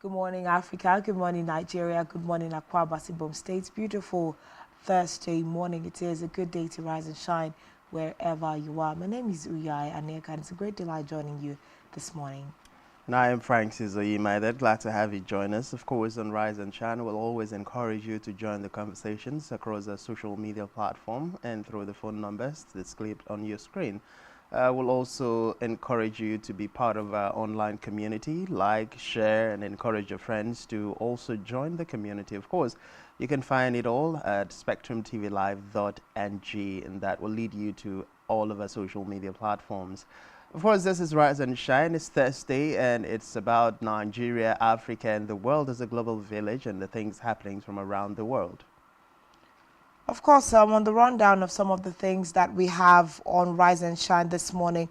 Good morning, Africa. Good morning, Nigeria. Good morning, Akwa Ibom State. Beautiful Thursday morning. It is a good day to rise and shine wherever you are. My name is Uyai Aneka, and it's a great delight joining you this morning. And I am Francis Oyimaide. Glad to have you join us. Of course, on Rise and Shine, we'll always encourage you to join the conversations across our social media platform and through the phone numbers displayed on your screen. We'll also encourage you to be part of our online community, like, share, and encourage your friends to also join the community. Of course, you can find it all at spectrumtvlive.ng, and that will lead you to all of our social media platforms. Of course, this is Rise and Shine. It's Thursday, and it's about Nigeria, Africa, and the world as a global village and the things happening from around the world. Of course, on the rundown of some of the things that we have on Rise and Shine this morning.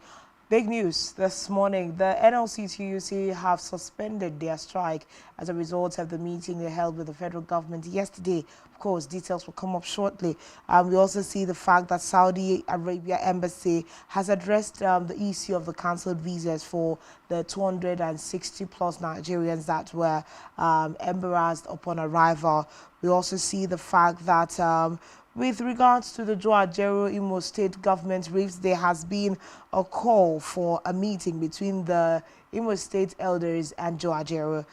Big news this morning. The NLC-TUC have suspended their strike as a result of the meeting they held with the federal government yesterday. Of course, details will come up shortly. We also see the fact that Saudi Arabia Embassy has addressed the issue of the cancelled visas for the 260-plus Nigerians that were embarrassed upon arrival. We also see the fact that with regards to the Joajero Imo State government reefs, there has been a call for a meeting between the Imo State elders and Joajero.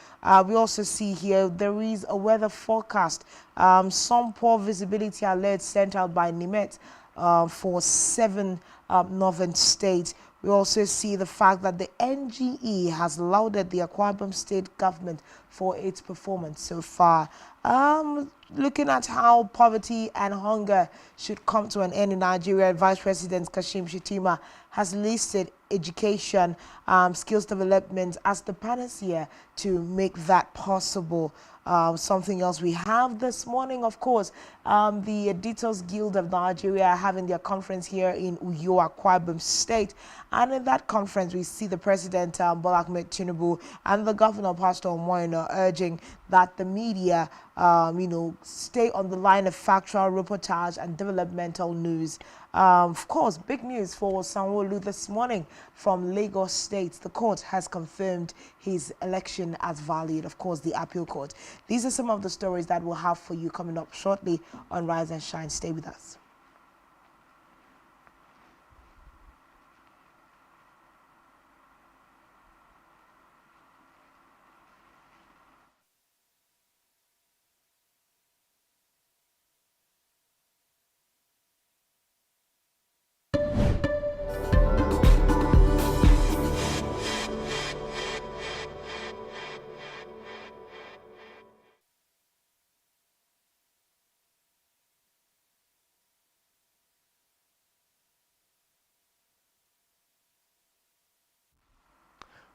We also see here there is a weather forecast. Some poor visibility alerts sent out by NIMET for 7 northern states. We also see the fact that the NGE has lauded the Akwa Ibom State government for its performance so far. Looking at how poverty and hunger should come to an end in Nigeria, Vice President Kashim Shettima has listed education, skills development as the panacea to make that possible. Something else we have this morning, of course, the Editors Guild of Nigeria are having their conference here in Uyo, Akwa Ibom State. And in that conference, we see the President, Bola Ahmed Tinubu, and the Governor, Pastor Omoyena, urging that the media, stay on the line of factual reportage and developmental news. Of course, big news for Sanwo-Olu this morning from Lagos State. The court has confirmed his election as valid, of course, the appeal court. These are some of the stories that we'll have for you coming up shortly on Rise and Shine. Stay with us.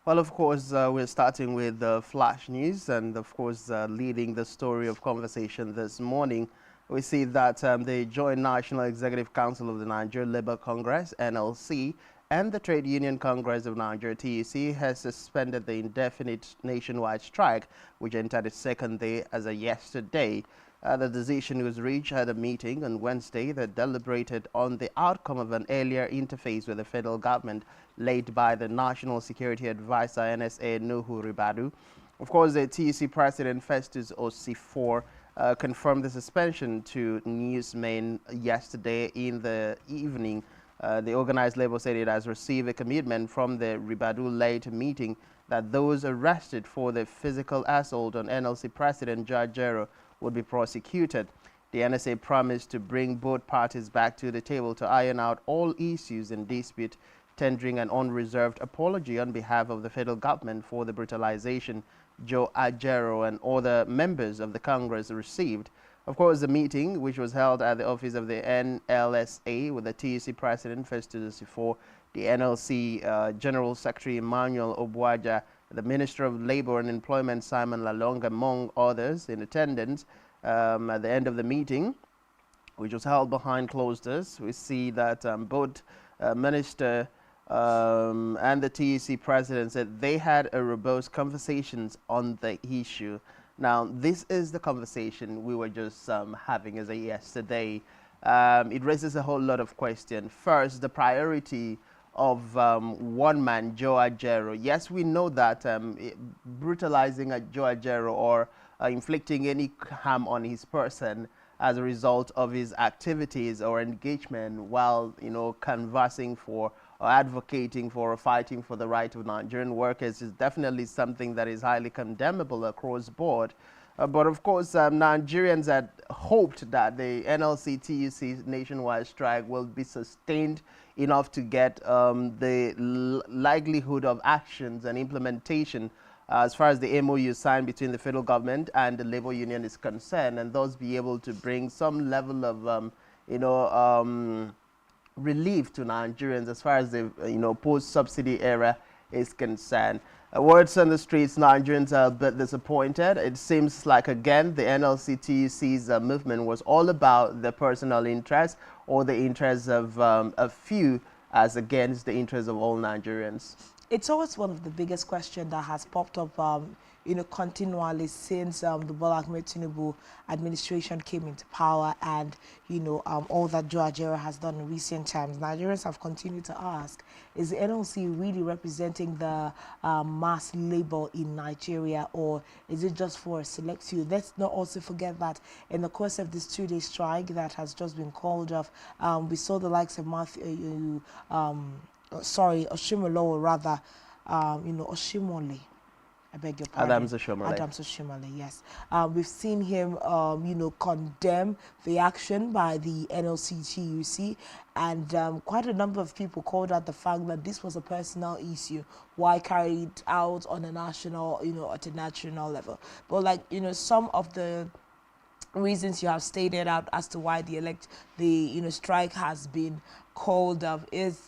Well, of course, we're starting with the flash news, and of course, leading the story of conversation this morning, we see that the Joint National Executive Council of the Nigeria Labour Congress, NLC, and the Trade Union Congress of Nigeria, TUC, has suspended the indefinite nationwide strike, which entered its second day as of yesterday. The decision was reached at a meeting on Wednesday that deliberated on the outcome of an earlier interface with the federal government led by the National Security Advisor, NSA, Nuhu Ribadu. Of course, the TUC President Festus Osifor confirmed the suspension to newsmen yesterday in the evening. The organized labor said it has received a commitment from the Ribadu-led meeting that those arrested for the physical assault on NLC President Joajero would be prosecuted. The NSA promised to bring both parties back to the table to iron out all issues in dispute, tendering an unreserved apology on behalf of the federal government for the brutalization Joajero and other members of the Congress received. Of course, the meeting, which was held at the office of the NLSA with the TUC President Festus Osifor, the NLC General Secretary Emmanuel Obuaja, the Minister of Labor and Employment Simon Lalong, among others, in attendance. At the end of the meeting, which was held behind closed doors, we see that both Minister and the TUC President said they had a robust conversations on the issue. Now, this is the conversation we were just having as yesterday. It raises a whole lot of questions. First, the priority of one man, Joe Ajero. Yes, we know that brutalizing Joe Ajero or inflicting any harm on his person as a result of his activities or engagement while, canvassing for or advocating for or fighting for the right of Nigerian workers is definitely something that is highly condemnable across board. But of course, Nigerians had hoped that the NLC-TUC nationwide strike will be sustained enough to get the likelihood of actions and implementation as far as the MOU signed between the federal government and the labor union is concerned, and thus be able to bring some level of, relief to Nigerians as far as the post-subsidy era is concerned. Words on the streets, Nigerians are a bit disappointed. It seems like, again, the NLC-TUC's movement was all about the personal interest or the interests of a few as against the interests of all Nigerians. It's always one of the biggest questions that has popped up, continually since the Bola Ahmed Tinubu administration came into power, and all that Joe Ajero has done in recent times. Nigerians have continued to ask: is the NLC really representing the mass labor in Nigeria, or is it just for a select few? Let's not also forget that in the course of this 2-day strike that has just been called off, we saw the likes of Oshimolo, rather, Oshimole. I beg your pardon. Adams Oshimole, yes. We've seen him, condemn the action by the NLC-TUC, and quite a number of people called out the fact that this was a personal issue. Why carry it out on a national, at a national level? But some of the reasons you have stated out as to why the strike has been called off is.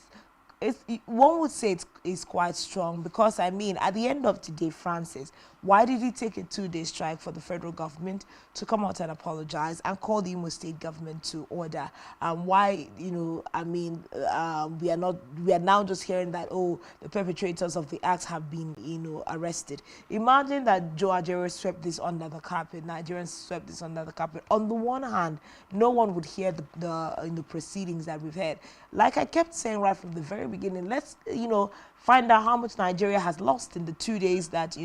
One would say it's quite strong, because at the end of the day, Francis, why did it take a 2-day strike for the federal government to come out and apologize and call the Imo State government to order? Why, we are now just hearing that, oh, the perpetrators of the acts have been, arrested. Imagine that Joe Ajero swept this under the carpet, Nigerians swept this under the carpet. On the one hand, no one would hear the proceedings that we've had. Like I kept saying right from the very beginning, let's, find out how much Nigeria has lost in the 2 days that,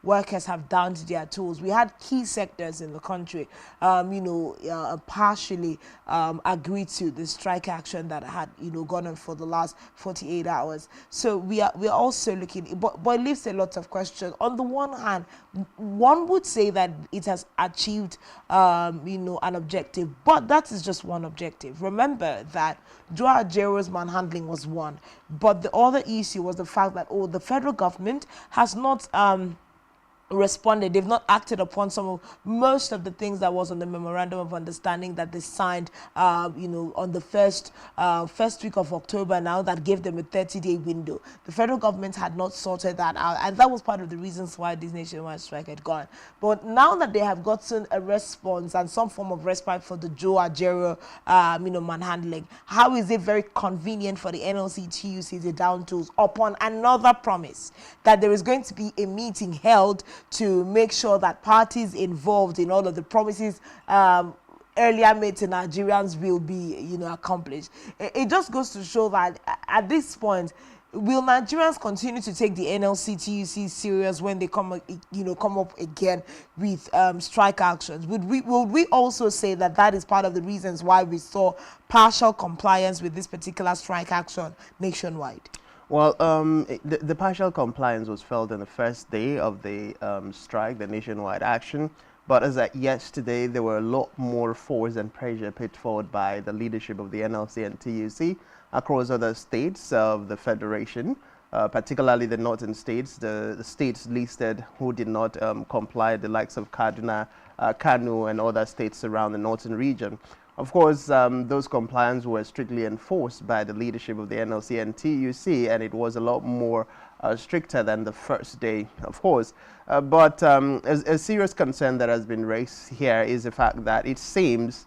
workers have downed their tools. We had key sectors in the country, partially agreed to the strike action that had, gone on for the last 48 hours. So we're also looking, but it leaves a lot of questions. On the one hand, one would say that it has achieved, an objective, but that is just one objective. Remember that Joe Ajero's manhandling was one, but the other issue was the fact that, the federal government has not responded. They've not acted upon most of the things that was on the memorandum of understanding that they signed, on the first week of October now, that gave them a 30-day window. The federal government had not sorted that out, and that was part of the reasons why this nationwide strike had gone. But now that they have gotten a response and some form of respite for the Joe Ajero, manhandling, how is it very convenient for the NLC-TUC, the down tools, upon another promise that there is going to be a meeting held to make sure that parties involved in all of the promises earlier made to Nigerians will be, accomplished. It just goes to show that at this point, will Nigerians continue to take the NLC-TUC serious when they come up again with strike actions? Would we also say that that is part of the reasons why we saw partial compliance with this particular strike action nationwide? Well, the partial compliance was felt on the first day of the strike, the nationwide action. But as at yesterday, there were a lot more force and pressure put forward by the leadership of the NLC and TUC across other states of the Federation, particularly the northern states, the states listed who did not comply, the likes of Kaduna, Kano, and other states around the northern region. Of course, those compliance were strictly enforced by the leadership of the NLC and TUC, and it was a lot more stricter than the first day, of course. But a serious concern that has been raised here is the fact that it seems,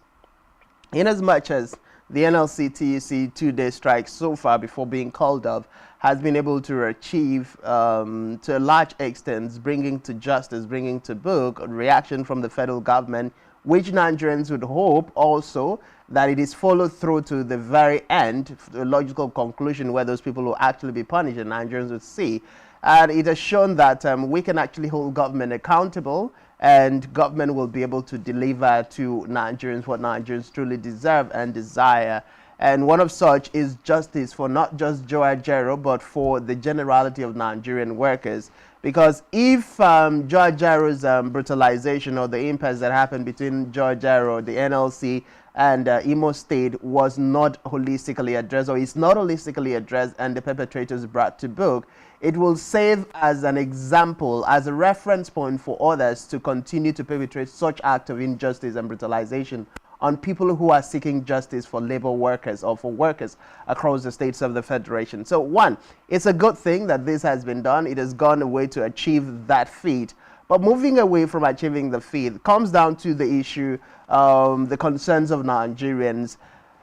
in as much as the NLC-TUC 2-day strike so far before being called off has been able to achieve to a large extent, bringing to justice, bringing to book a reaction from the federal government, which Nigerians would hope also that it is followed through to the very end, a logical conclusion where those people will actually be punished and Nigerians would see. And it has shown that we can actually hold government accountable, and government will be able to deliver to Nigerians what Nigerians truly deserve and desire. And one of such is justice for not just Joe Ajero, but for the generality of Nigerian workers. Because if Joe Ajero's brutalization or the impasse that happened between Joe Ajero, the NLC, and Imo State was not holistically addressed, or is not holistically addressed, and the perpetrators brought to book, it will serve as an example, as a reference point for others to continue to perpetrate such acts of injustice and brutalization on people who are seeking justice for labor workers or for workers across the states of the Federation. So one, it's a good thing that this has been done. It has gone a way to achieve that feat. But moving away from achieving the feat comes down to the issue, the concerns of Nigerians.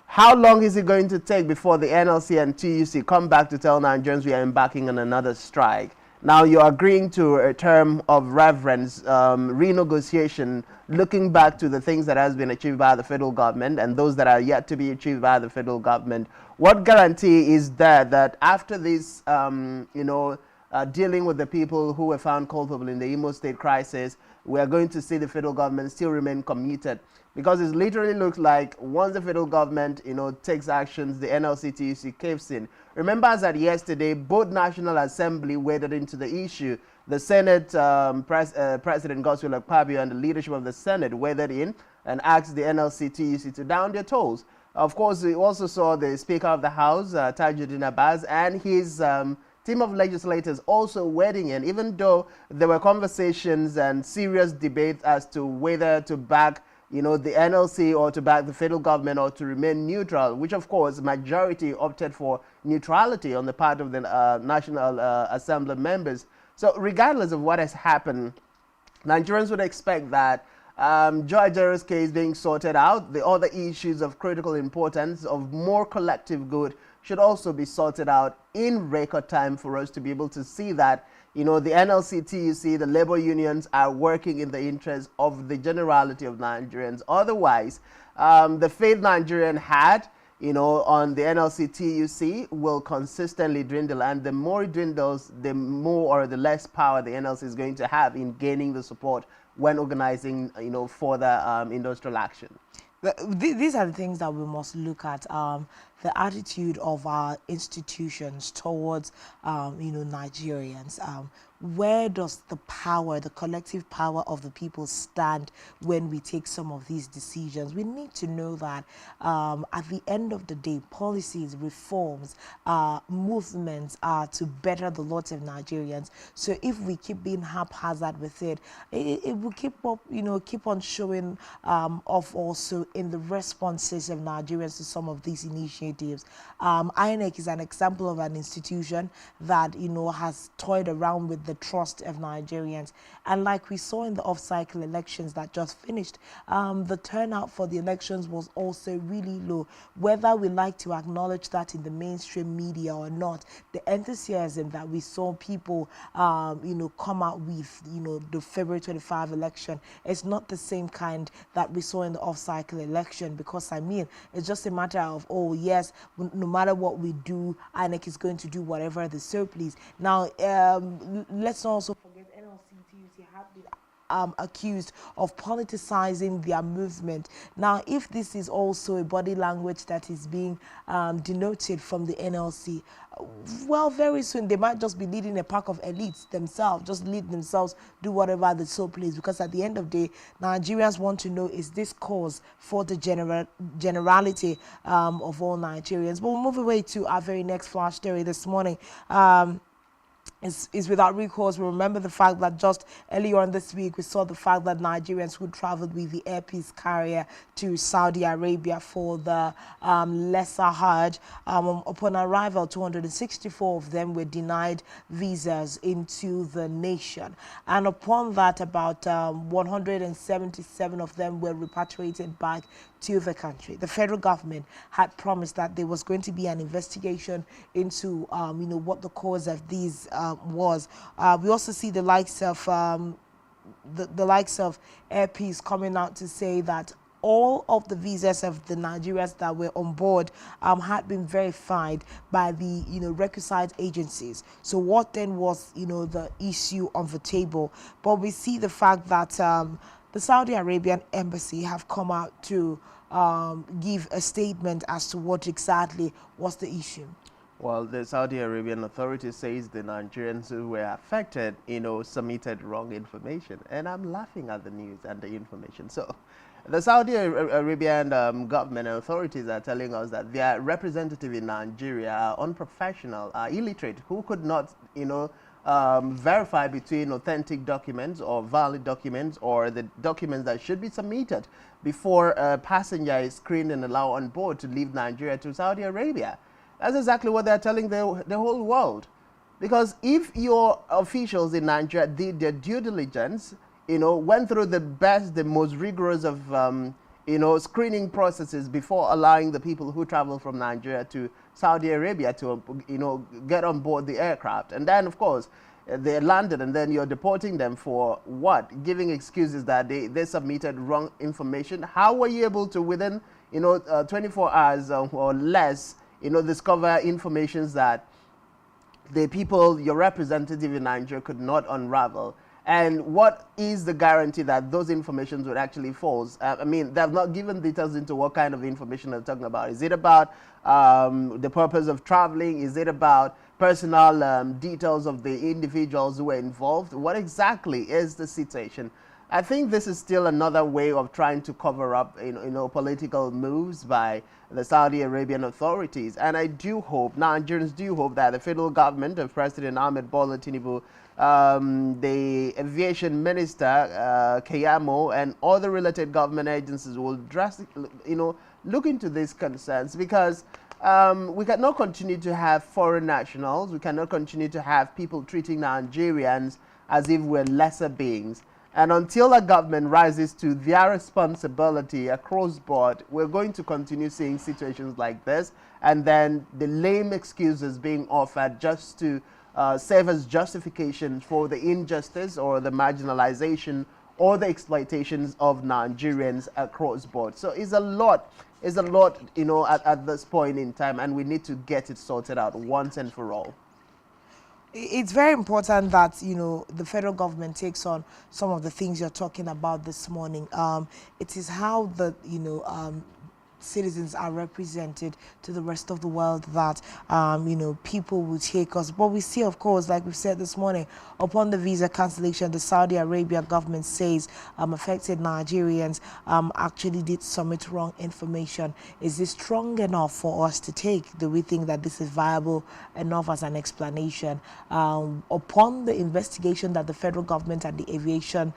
How long is it going to take before the NLC and TUC come back to tell Nigerians we are embarking on another strike? Now you're agreeing to a term of reverence, renegotiation, looking back to the things that has been achieved by the federal government and those that are yet to be achieved by the federal government. What guarantee is there that after this, dealing with the people who were found culpable in the Imo State crisis, we are going to see the federal government still remain committed? Because it literally looks like once the federal government, takes actions, the NLC TUC caves in. Remember, as at yesterday, both National Assembly waded into the issue. The Senate President Godswill Akpabio and the leadership of the Senate waded in and asked the NLC TUC to down their tolls. Of course, we also saw the Speaker of the House, Tajuddin Abbas, and his team of legislators also wading in, even though there were conversations and serious debates as to whether to back the NLC or to back the federal government or to remain neutral, which of course majority opted for neutrality on the part of the National Assembly members. So regardless of what has happened, Nigerians would expect that Joe Ajero's case being sorted out, the other issues of critical importance, of more collective good, should also be sorted out in record time for us to be able to see that the NLC, TUC, the labor unions are working in the interest of the generality of Nigerians. Otherwise, the faith Nigerian had, on the NLC, TUC will consistently dwindle, and the more it dwindles, the more or the less power the NLC is going to have in gaining the support when organizing, further industrial action. These are the things that we must look at. The attitude of our institutions towards, Nigerians. Where does the power, the collective power of the people stand when we take some of these decisions? We need to know that at the end of the day, policies, reforms, movements are to better the lot of Nigerians. So if we keep being haphazard with it, it will keep up, keep on showing off also in the responses of Nigerians to some of these initiatives. INEC is an example of an institution that, has toyed around with the trust of Nigerians. And like we saw in the off-cycle elections that just finished, the turnout for the elections was also really low. Whether we like to acknowledge that in the mainstream media or not, the enthusiasm that we saw people, come out with, the February 25 election is not the same kind that we saw in the off-cycle election, because, it's just a matter of, oh, yes, no matter what we do, INEC is going to do whatever the so please. Now, let's not also forget NLC, TUC have been accused of politicizing their movement. Now, if this is also a body language that is being denoted from the NLC, well, very soon they might just be leading a pack of elites themselves, just lead themselves, do whatever the so please, because at the end of the day, Nigerians want to know, is this cause for the generality of all Nigerians? But we'll move away to our very next flash story this morning. is without recourse. We remember the fact that just earlier on this week, we saw the fact that Nigerians who traveled with the Air Peace carrier to Saudi Arabia for the lesser Hajj, upon arrival, 264 of them were denied visas into the nation. And upon that, about 177 of them were repatriated back to the country. The federal government had promised that there was going to be an investigation into, what the cause of these was. We also see the likes of the likes of Air Peace coming out to say that all of the visas of the Nigerians that were on board had been verified by the requisite agencies. So what then was the issue on the table? But we see the fact that the Saudi Arabian embassy have come out to give a statement as to what exactly was the issue. Well, the Saudi Arabian authority says the Nigerians who were affected, submitted wrong information. And I'm laughing at the news and the information. So the Saudi Arabian government and authorities are telling us that their representative in Nigeria are unprofessional, are illiterate, who could not, verify between authentic documents or valid documents or the documents that should be submitted before a passenger is screened and allowed on board to leave Nigeria to Saudi Arabia. That's exactly what they're telling the whole world. Because if your officials in Nigeria did their due diligence, went through the most rigorous of, screening processes before allowing the people who travel from Nigeria to Saudi Arabia to, get on board the aircraft. And then, of course, they landed and then you're deporting them for what? Giving excuses that they submitted wrong information. How were you able to, within, 24 hours or less, discover information that the people, your representative in Nigeria, could not unravel? And what is the guarantee that those informations would actually false? I mean, they have not given details into what kind of information they're talking about. Is it about the purpose of traveling? Is it about personal details of the individuals who were involved? What exactly is the situation? I think this is still another way of trying to cover up, political moves by the Saudi Arabian authorities. And I do hope, Nigerians do hope, that the federal government of President Ahmed Bola Tinubu, the aviation minister, Kayamo, and other related government agencies will drastically, look into these concerns, because we cannot continue to have foreign nationals. We cannot continue to have people treating Nigerians as if we're lesser beings. And until a government rises to their responsibility across board, we're going to continue seeing situations like this, and then the lame excuses being offered just to serve as justification for the injustice or the marginalization or the exploitations of Nigerians across board. So it's a lot, at this point in time, and we need to get it sorted out once and for all. It's very important that the federal government takes on some of the things you're talking about this morning. It is how the citizens are represented to the rest of the world that people will take us. But we see, of course, like we've said this morning, upon the visa cancellation, the Saudi Arabia government says affected Nigerians actually did submit wrong information. Is this strong enough for us to take? Do we think that this is viable enough as an explanation? Upon the investigation that the federal government and the aviation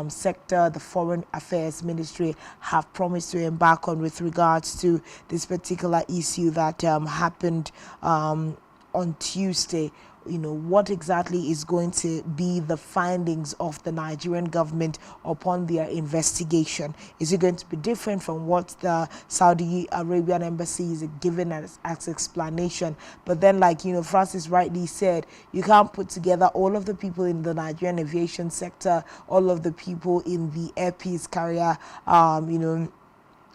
sector, the Foreign Affairs Ministry have promised to embark on with regards to this particular issue that happened on Tuesday, what exactly is going to be the findings of the Nigerian government upon their investigation? Is it going to be different from what the Saudi Arabian embassy is given as explanation? But then, like, Francis rightly said, you can't put together all of the people in the Nigerian aviation sector, all of the people in the Air Peace carrier,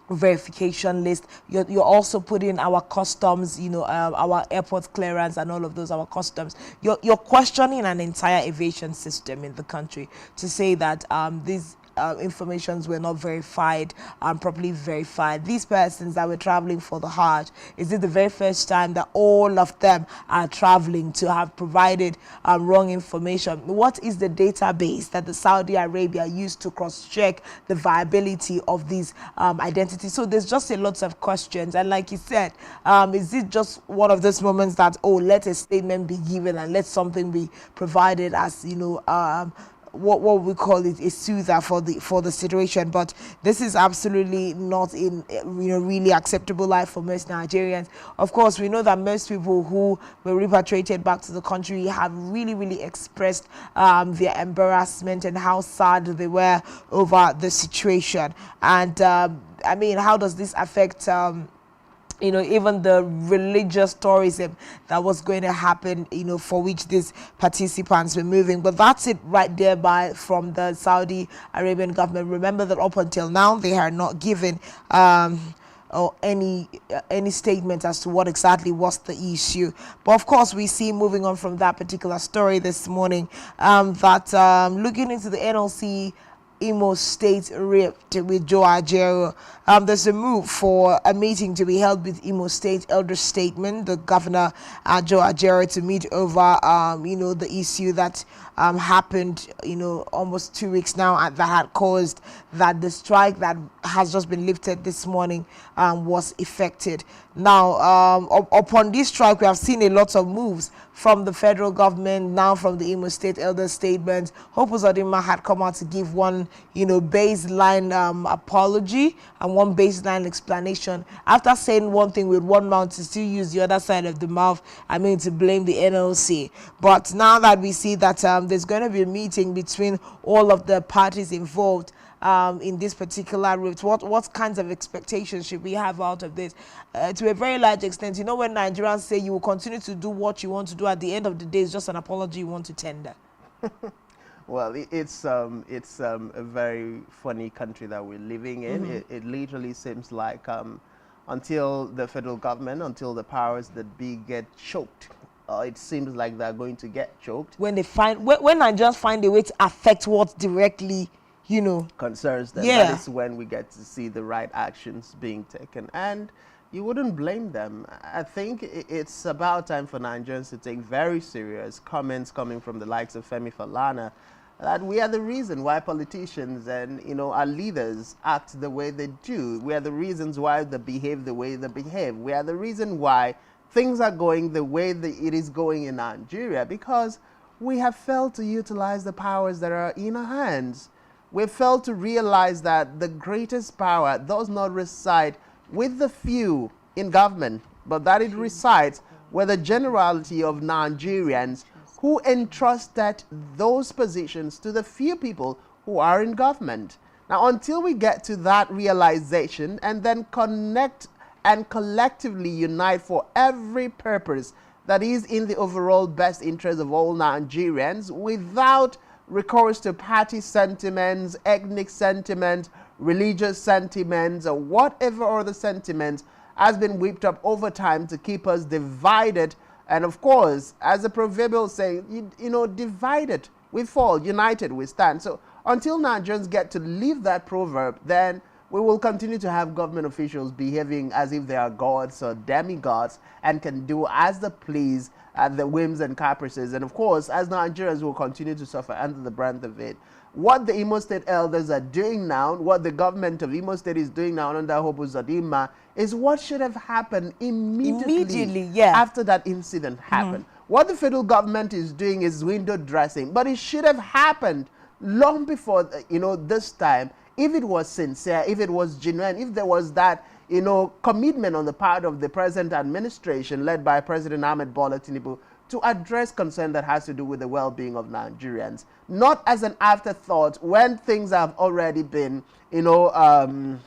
verification list. You're also putting our customs, our airport clearance and all of those, our customs. You're questioning an entire aviation system in the country to say that these informations were not verified, properly verified. These persons that were traveling for the Hajj, is it the very first time that all of them are traveling to have provided wrong information? What is the database that the Saudi Arabia used to cross-check the viability of these identities? So there's just a lot of questions. And like you said, is it just one of those moments that, oh, let a statement be given and let something be provided as, you know, what we call it, a soother for the situation? But this is absolutely not in, you know, really acceptable life for most Nigerians. Of course, we know that most people who were repatriated back to the country have really expressed their embarrassment and how sad they were over the situation. And I mean, how does this affect you know, even the religious tourism that was going to happen, you know, for which these participants were moving? But that's it right there from the Saudi Arabian government. Remember that up until now, they are not given or any statement as to what exactly was the issue. But of course, we see, moving on from that particular story this morning, that looking into the NLC Imo State rift with Joe Ajero. There's a move for a meeting to be held with Imo State elder statesman, the governor Joe Ajero, to meet over you know, the issue that happened, you know, almost 2 weeks now, that had caused that the strike that has just been lifted this morning was affected. Now, upon this strike, we have seen a lot of moves from the federal government, now from the Imo State elder statesman. Hope Uzodinma had come out to give one, you know, baseline apology and one baseline explanation. After saying one thing with one mouth, to still use the other side of the mouth, I mean, to blame the NLC. But now that we see that there's going to be a meeting between all of the parties involved in this particular route, what kinds of expectations should we have out of this? To a very large extent, you know, when Nigerians say you will continue to do what you want to do, at the end of the day, it's just an apology you want to tender. Well, it's a very funny country that we're living in. It literally seems like until the federal government, until the powers that be get choked, it seems like they're going to get choked. When Nigerians find a way to affect what directly, you know, concerns them, yeah, that is when we get to see the right actions being taken. And you wouldn't blame them. I think it's about time for Nigerians to take very serious comments coming from the likes of Femi Falana, that we are the reason why politicians and, you know, our leaders act the way they do. We are the reasons why they behave the way they behave. We are the reason why things are going the way that it is going in Nigeria, because we have failed to utilize the powers that are in our hands. We failed to realize that the greatest power does not reside with the few in government, but that it resides with the generality of Nigerians who entrusted those positions to the few people who are in government. Now, until we get to that realization and then connect and collectively unite for every purpose that is in the overall best interest of all Nigerians, without recourse to party sentiments, ethnic sentiments, religious sentiments, or whatever other sentiments has been whipped up over time to keep us divided. And of course, as the proverbial saying, you know, divided we fall, united we stand. So until Nigerians get to leave that proverb, then we will continue to have government officials behaving as if they are gods or demigods and can do as they please at the whims and caprices. And of course, as Nigerians will continue to suffer under the brunt of it. What the Imo State elders are doing now, what the government of Imo State is doing now under Hope Uzodinma, is what should have happened immediately yeah, after that incident happened. What the federal government is doing is window dressing, but it should have happened long before, you know, this time. If it was sincere, if it was genuine, if there was that, you know, commitment on the part of the present administration led by President Ahmed Bola Tinubu to address concern that has to do with the well-being of Nigerians, not as an afterthought when things have already been, you know,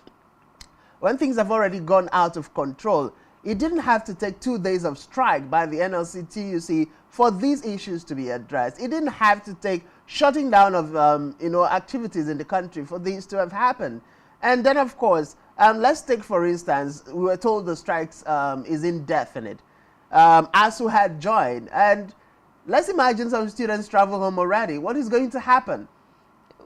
when things have already gone out of control. It didn't have to take 2 days of strike by the NLC TUC for these issues to be addressed. It didn't have to take shutting down of, you know, activities in the country for these to have happened. And then, of course, let's take, for instance, we were told the strikes is indefinite. ASU had joined, and let's imagine some students travel home already. What is going to happen?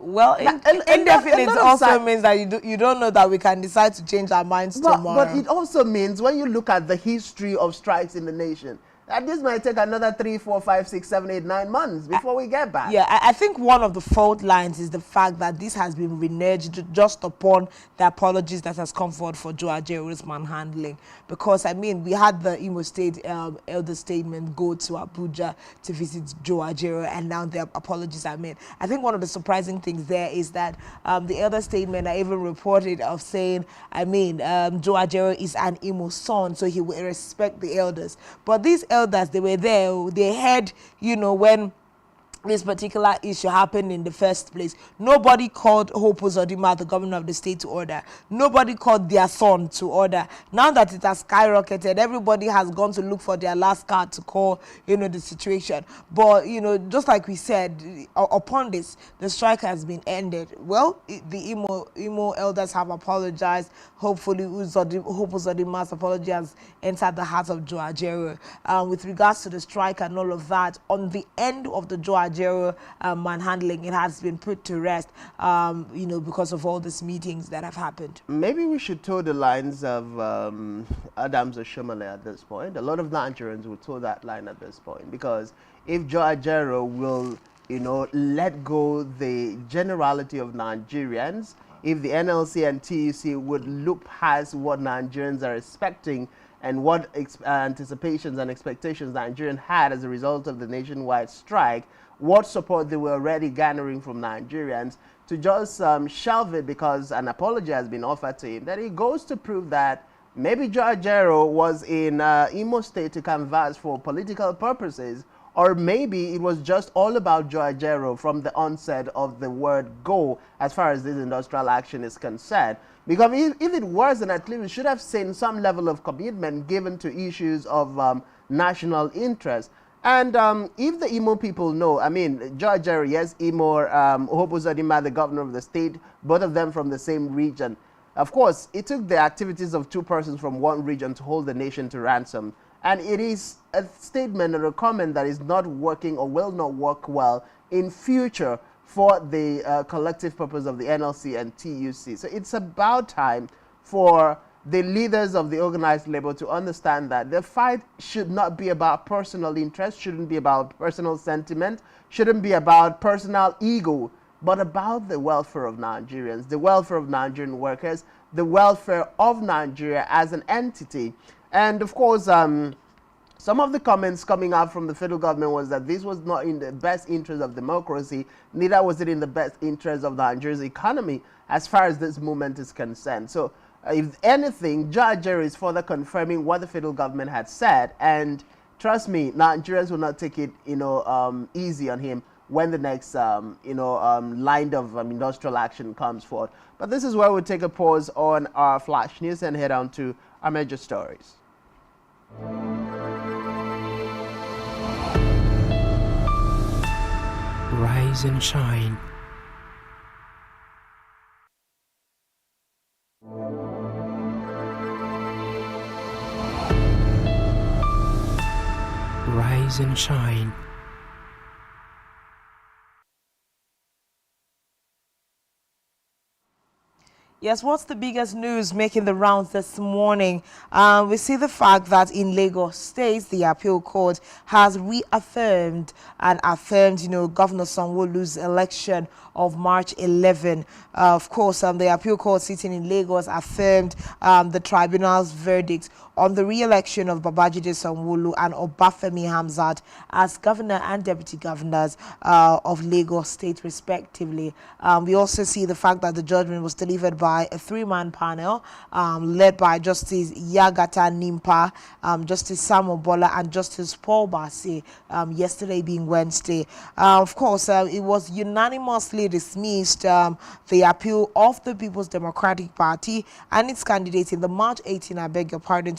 Well, indefinite lot of also means that you don't know that we can decide to change our minds tomorrow. But it also means when you look at the history of strikes in the nation, that this might take another 3, 4, 5, 6, 7, 8, 9 months before we get back. Yeah, I think one of the fault lines is the fact that this has been reneged just upon the apologies that has come forward for Joe Ajaro's manhandling. Because, I mean, we had the Imo State elder statement go to Abuja to visit Joe Ajaro, and now the apologies are made. I think one of the surprising things there is that the elder statement I even reported of saying, I mean, Joe Ajaro is an Imo son, so he will respect the elders. But these elders, they were there, they heard, you know, when this particular issue happened in the first place. Nobody called Hope Uzodimma, the governor of the state, to order. Nobody called their son to order. Now that it has skyrocketed, everybody has gone to look for their last card to call, you know, the situation. But, you know, just like we said, upon this, the strike has been ended. Well, the Imo elders have apologized. Hopefully, Hope Uzodimma's apology has entered the heart of Joe Ajaro. With regards to the strike and all of that, on the end of the Joe Ajaro manhandling, it has been put to rest, you know, because of all these meetings that have happened. Maybe we should toe the lines of Adams Oshomole at this point. A lot of Nigerians will toe that line at this point, because if Joe Ajaro will, you know, let go the generality of Nigerians, if the NLC and TUC would look past what Nigerians are expecting and what anticipations and expectations Nigerians had as a result of the nationwide strike, what support they were already garnering from Nigerians, to just shelve it because an apology has been offered to him, then it goes to prove that maybe Joe Ajaro was in Imo State to canvass for political purposes, or maybe it was just all about Joe Ajaro from the onset of the word go as far as this industrial action is concerned. Because if it wasn't, at least we should have seen some level of commitment given to issues of national interest. And if the Imo people know, I mean, Joe Ajaro, yes, Imo, Hope Uzodimma, the governor of the state, both of them from the same region. Of course, it took the activities of two persons from one region to hold the nation to ransom. And it is a statement or a comment that is not working or will not work well in future for the collective purpose of the NLC and TUC. So it's about time for the leaders of the organized labor to understand that the fight should not be about personal interest, shouldn't be about personal sentiment, shouldn't be about personal ego, but about the welfare of Nigerians, the welfare of Nigerian workers, the welfare of Nigeria as an entity. And of course, some of the comments coming out from the federal government was that this was not in the best interest of democracy, neither was it in the best interest of Nigeria's economy as far as this movement is concerned. So if anything, Joe Ajaro is further confirming what the federal government had said, and trust me, Nigerians will not take it, you know, easy on him when the next, you know, line of industrial action comes forward. But this is where we'll take a pause on our flash news and head on to our major stories. Rise and shine. Rise and shine. Yes, what's the biggest news making the rounds this morning? We see the fact that in Lagos State, the appeal court has reaffirmed and affirmed, you know, Governor Sanwo-Olu's election of March 11. Of course, the appeal court sitting in Lagos affirmed the tribunal's verdict on the re-election of Babajide Sanwo-Olu and Obafemi Hamzat as governor and deputy governors of Lagos State, respectively. We also see the fact that the judgment was delivered by a three-man panel led by Justice Yagata Nimpa, Justice Samuel Bola, and Justice Paul Bassi, yesterday being Wednesday. Of course, it was unanimously dismissed, the appeal of the People's Democratic Party and its candidate in the March 18,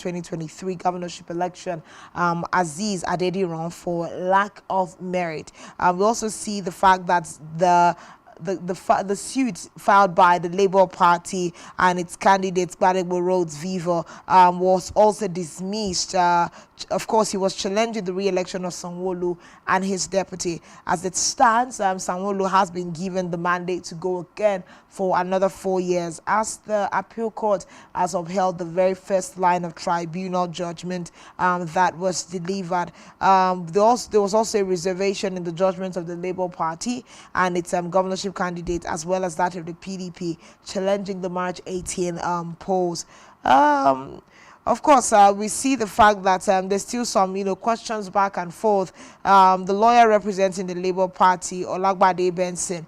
2023 governorship election, Aziz Adediran, for lack of merit. We also see the fact that the the suit filed by the Labour Party and its candidate Gbadebo Rhodes Viva was also dismissed. Of course, he was challenging the re-election of Sanwo-Olu and his deputy. As it stands, Sanwo-Olu has been given the mandate to go again for another 4 years, as the appeal court has upheld the very first line of tribunal judgment that was delivered. There was also a reservation in the judgment of the Labour Party and its governorship candidate, as well as that of the PDP, challenging the March 18 polls. Of course, we see the fact that there's still some, questions back and forth. The lawyer representing the Labour Party, Olagbade Benson,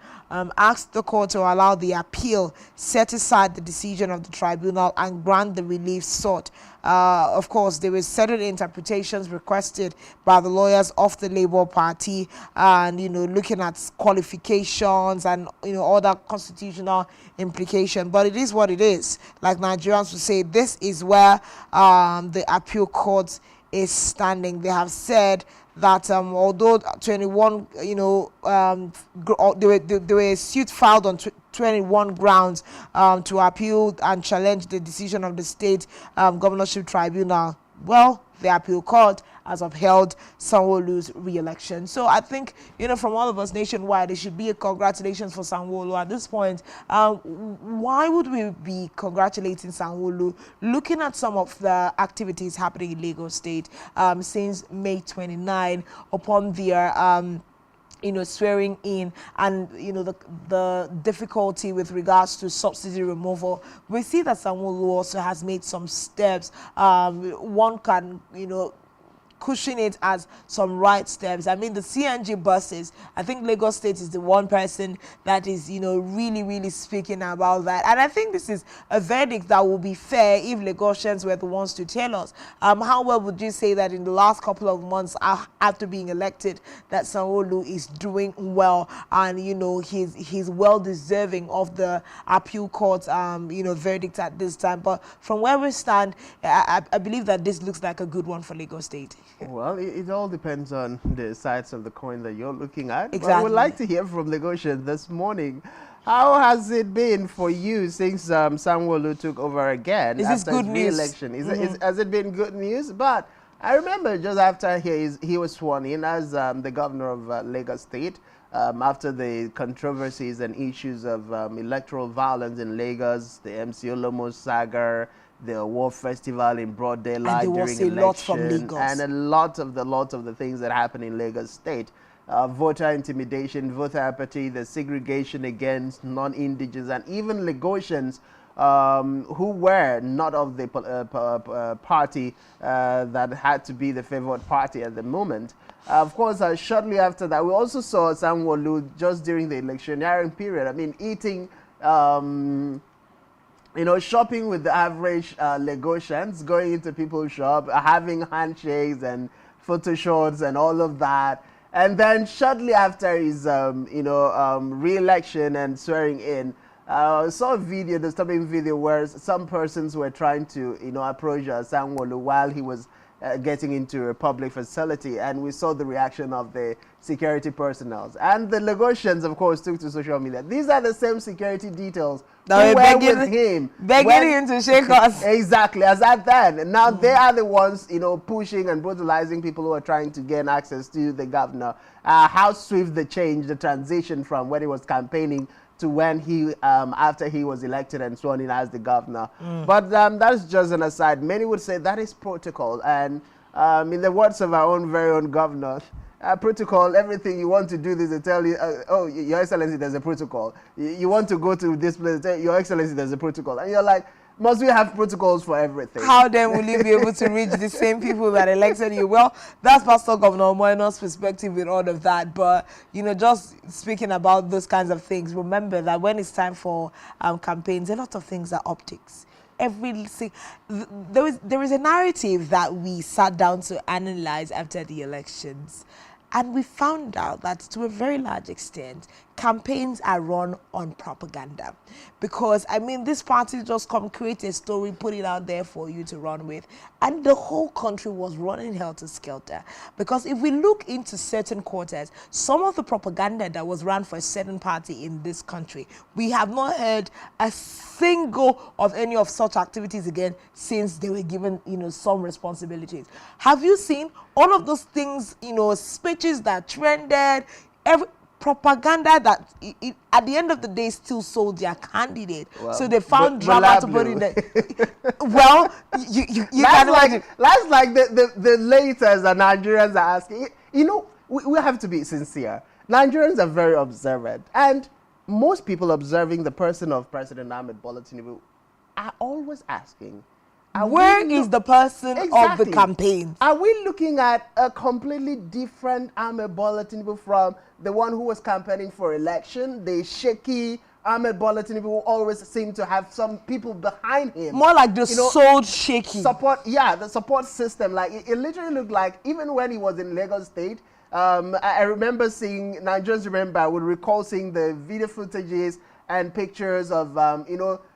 asked the court to allow the appeal, set aside the decision of the tribunal, and grant the relief sought. Of course, there were certain interpretations requested by the lawyers of the Labour Party, and looking at qualifications and other constitutional implication. But it is what it is. Like Nigerians would say, this is where the appeal court is standing. They have said that although 21, there were suits filed on 21 grounds to appeal and challenge the decision of the state governorship tribunal. Well, the appeal court has upheld Sanwo-Olu's re-election. So I think, from all of us nationwide, it should be a congratulations for Sanwo-Olu at this point. Why would we be congratulating Sanwo-Olu? Looking at some of the activities happening in Lagos State since May 29 upon their swearing in, and the difficulty with regards to subsidy removal, we see that Sanwo-Olu also has made some steps. One can cushion it as some right steps. I mean, the CNG buses, I think Lagos State is the one person that is, really speaking about that. And I think this is a verdict that will be fair if Lagosians were the ones to tell us. How well would you say that in the last couple of months after being elected, that Sanwo-Olu is doing well, and, he's well deserving of the appeal court, verdict at this time. But from where we stand, I believe that this looks like a good one for Lagos State. Well, it all depends on the sides of the coin that you're looking at. Exactly. But I would like to hear from Lagosian this morning. How has it been for you since Sanwo-Olu took over again Is this after good his news? re-election? Has it been good news? But I remember just after he was sworn in as the governor of Lagos State, after the controversies and issues of electoral violence in Lagos, the MC Olomo saga, the war festival in broad daylight during election, and a lot of the things that happen in Lagos State. Voter intimidation, voter apathy, the segregation against non-indigenous and even Lagosians who were not of the party that had to be the favored party at the moment. Of course, shortly after that, we also saw Sanwo-Olu just during the electioneering period. I mean, eating shopping with the average Lagosians, going into people's shop, having handshakes and photo shots and all of that. And then shortly after his, re-election and swearing in, I saw a video, the disturbing video, where some persons were trying to, approach Sanwo-Olu while he was getting into a public facility, and we saw the reaction of the security personnel. And the Lagosians, of course, took to social media. These are the same security details who were with him. Begging him to shake us. Exactly, as at then. And now they are the ones, pushing and brutalizing people who are trying to gain access to the governor. How swift the change, the transition from when he was campaigning to when he, after he was elected and sworn in as the governor. But that's just an aside. Many would say that is protocol. And in the words of our own very own governor, protocol, everything you want to do this, they tell you, oh, Your Excellency, there's a protocol. You want to go to this place, Your Excellency, there's a protocol. And you're like, must we have protocols for everything? How then will you be able to reach the same people that elected you? Well, that's Pastor Governor Omoeno's perspective with all of that. But, just speaking about those kinds of things, remember that when it's time for campaigns, a lot of things are optics. There is a narrative that we sat down to analyze after the elections. And we found out that to a very large extent, campaigns are run on propaganda. Because, I mean, this party just come create a story, put it out there for you to run with. And the whole country was running helter-skelter. Because if we look into certain quarters, some of the propaganda that was run for a certain party in this country, we have not heard a single of any of such activities again since they were given, some responsibilities. Have you seen all of those things, speeches that trended, every propaganda that at the end of the day still sold their candidate? Well, so they found drama to put in there. Well, you that's can imagine. that's like the latest that Nigerians are asking. We have to be sincere. Nigerians are very observant, and most people observing the person of President Ahmed Bola Tinubu are always asking, where is the person of the campaign? Are we looking at a completely different Ahmed Bola Tinubu from the one who was campaigning for election? The shaky Ahmed Bola Tinubu who always seemed to have some people behind him. More like the soul shaky. Support, the support system. Like it literally looked like, even when he was in Lagos State, I remember seeing, Nigerians would recall seeing the video footages and pictures of,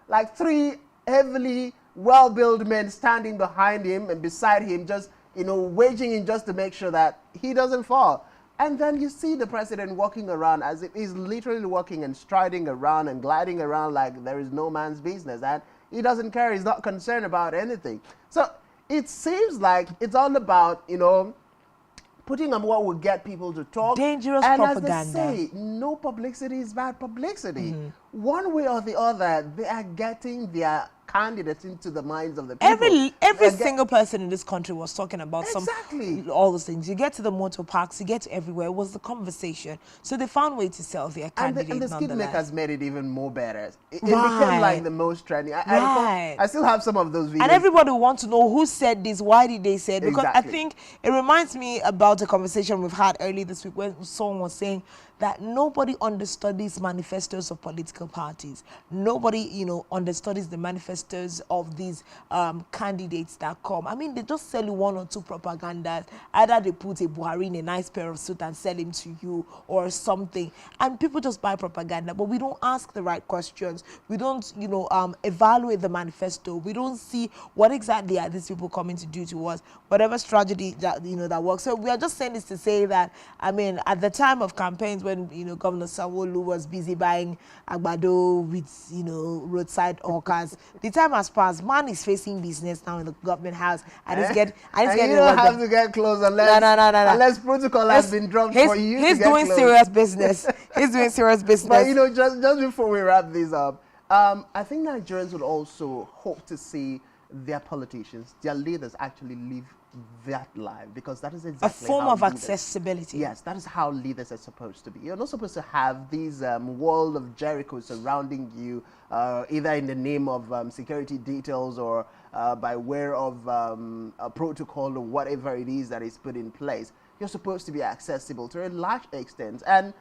like 3 heavily well-built men standing behind him and beside him, just, waging in just to make sure that he doesn't fall. And then you see the president walking around as if he's literally walking and striding around and gliding around like there is no man's business. And he doesn't care. He's not concerned about anything. So it seems like it's all about, putting on what will get people to talk. Dangerous and propaganda. As they say, no publicity is bad publicity. One way or the other, they are getting their candidates into the minds of the people. Every single person in this country was talking about all those things. You get to the motor parks, you get to everywhere. It was the conversation. So they found a way to sell their candidate. And the skid makers made it even more better. It Right. became like the most trendy. I still have some of those videos. And everybody wants to know who said this, why did they say it? Because I think it reminds me about a conversation we've had earlier this week when someone was saying that nobody understudies manifestos of political parties. Nobody, understudies the manifestos of these candidates that come. I mean, they just sell you 1 or 2 propagandas. Either they put a Buhari in a nice pair of suit and sell him to you or something. And people just buy propaganda, but we don't ask the right questions. We don't, evaluate the manifesto. We don't see what exactly are these people coming to do to us, whatever strategy that, that works. So we are just saying this to say that, I mean, at the time of campaigns, when Governor Sanwo-Olu was busy buying agbado with roadside hawkers, the time has passed. Man is facing business now in the government house, and he's getting. You don't have to get close unless unless protocol has been dropped for you. He's doing serious business. He's doing serious business. But just before we wrap this up, I think Nigerians would also hope to see their politicians, their leaders, actually live that life, because that is exactly a form of accessibility. Yes, that is how leaders are supposed to be. You're not supposed to have these wall of Jericho surrounding you, either in the name of security details or by way of a protocol or whatever it is that is put in place. You're supposed to be accessible to a large extent, and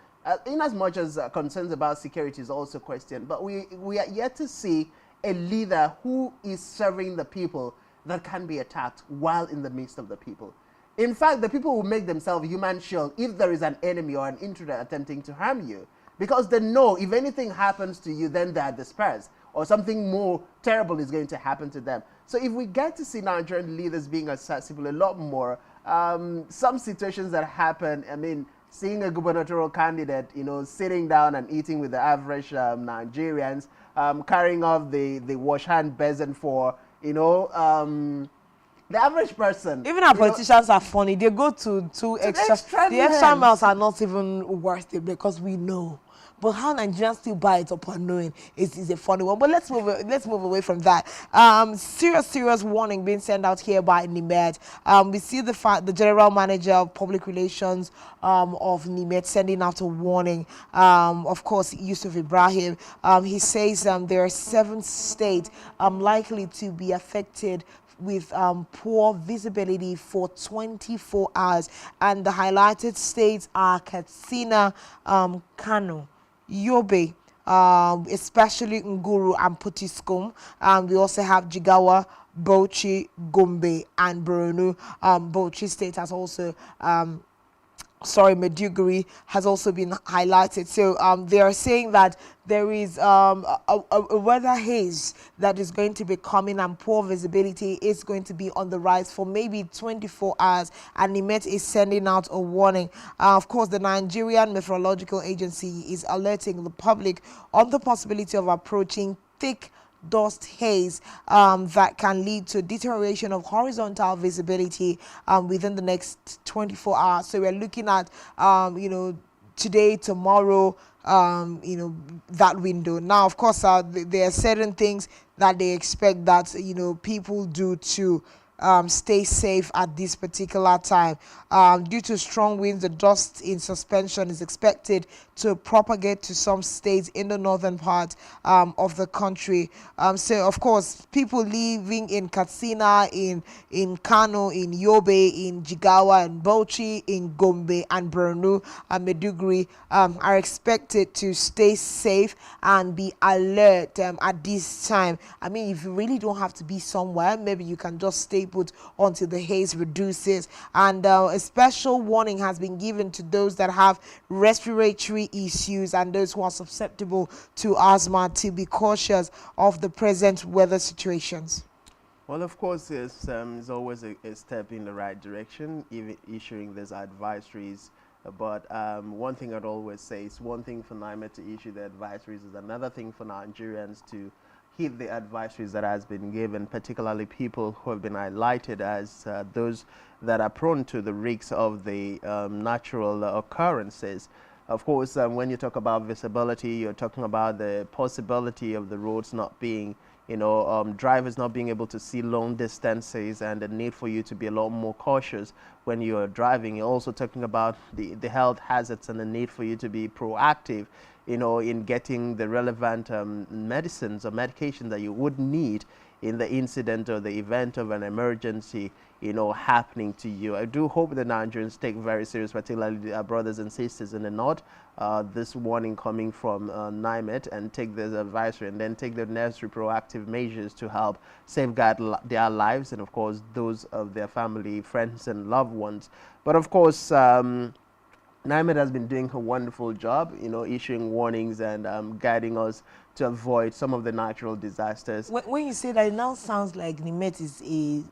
in as much as concerns about security is also questioned, but we are yet to see a leader who is serving the people that can be attacked while in the midst of the people. In fact, the people will make themselves human shield if there is an enemy or an intruder attempting to harm you, because they know if anything happens to you, then they are dispersed, or something more terrible is going to happen to them. So if we get to see Nigerian leaders being accessible a lot more, some situations that happen, I mean, seeing a gubernatorial candidate, sitting down and eating with the average Nigerians, carrying off the wash hand basin for, the average person. Even our politicians are funny. They go to extra. The extra miles are not even worth it because we know. But how Nigerians still buy it upon knowing is a funny one. But let's move away from that. Serious warning being sent out here by NIMED. We see the general manager of public relations of NIMED sending out a warning. Of course, Yusuf Ibrahim. He says there are 7 states likely to be affected with poor visibility for 24 hours, and the highlighted states are Katsina, Kano, Yobe, especially Nguru and Potiskum. We also have Jigawa, Bauchi, Gombe, and Borno. Bauchi State has also Meduguri has also been highlighted. So they are saying that there is a weather haze that is going to be coming, and poor visibility is going to be on the rise for maybe 24 hours, and NIMET is sending out a warning. Of course, the Nigerian Meteorological Agency is alerting the public on the possibility of approaching thick dust haze that can lead to deterioration of horizontal visibility within the next 24 hours. So we're looking at, today, tomorrow, that window. Now, of course, there are certain things that they expect that, people do to stay safe at this particular time. Due to strong winds, the dust in suspension is expected to propagate to some states in the northern part of the country. So, of course, people living in Katsina, in Kano, in Yobe, in Jigawa, and Bauchi, in Gombe, and Borno, and Meduguri are expected to stay safe and be alert at this time. I mean, if you really don't have to be somewhere, maybe you can just stay put until the haze reduces. And a special warning has been given to those that have respiratory issues and those who are susceptible to asthma to be cautious of the present weather situations. Well, of course, it's always a step in the right direction, even issuing these advisories. But one thing I'd always say is one thing for NIMET to issue the advisories is another thing for Nigerians to heed the advisories that has been given, particularly people who have been highlighted as those that are prone to the risks of the natural occurrences. Of course, when you talk about visibility, you're talking about the possibility of the roads not being, drivers not being able to see long distances, and the need for you to be a lot more cautious when you're driving. You're also talking about the health hazards and the need for you to be proactive, in getting the relevant medicines or medication that you would need in the incident or the event of an emergency, happening to you. I do hope the Nigerians take very serious, particularly our brothers and sisters in the north, this warning coming from NIMET, and take this advisory and then take the necessary proactive measures to help safeguard their lives and, of course, those of their family, friends, and loved ones. But, of course, NIMET has been doing a wonderful job, issuing warnings and guiding us to avoid some of the natural disasters. When you say that, it now sounds like NIMET is a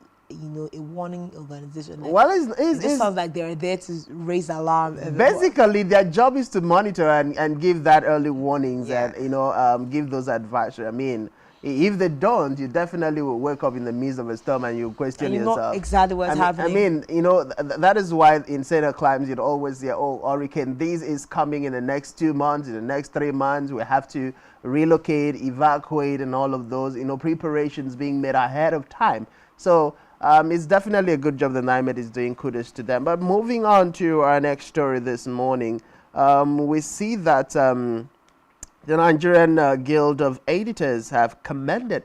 warning organization. Like, well, it sounds like they're there to raise alarm. Basically, their job is to monitor and give that early warnings, yeah, and give those advisory. I mean, if they don't, you definitely will wake up in the midst of a storm and you question and you yourself. know exactly what's happening. I mean, that is why in certain climes you'd always hear, oh, hurricane, this is coming in the next 2 months, in the next 3 months. We have to relocate, evacuate, and all of those, preparations being made ahead of time. So it's definitely a good job that NIMET is doing. Kudos to them. But moving on to our next story this morning, we see that the Nigerian Guild of Editors have commended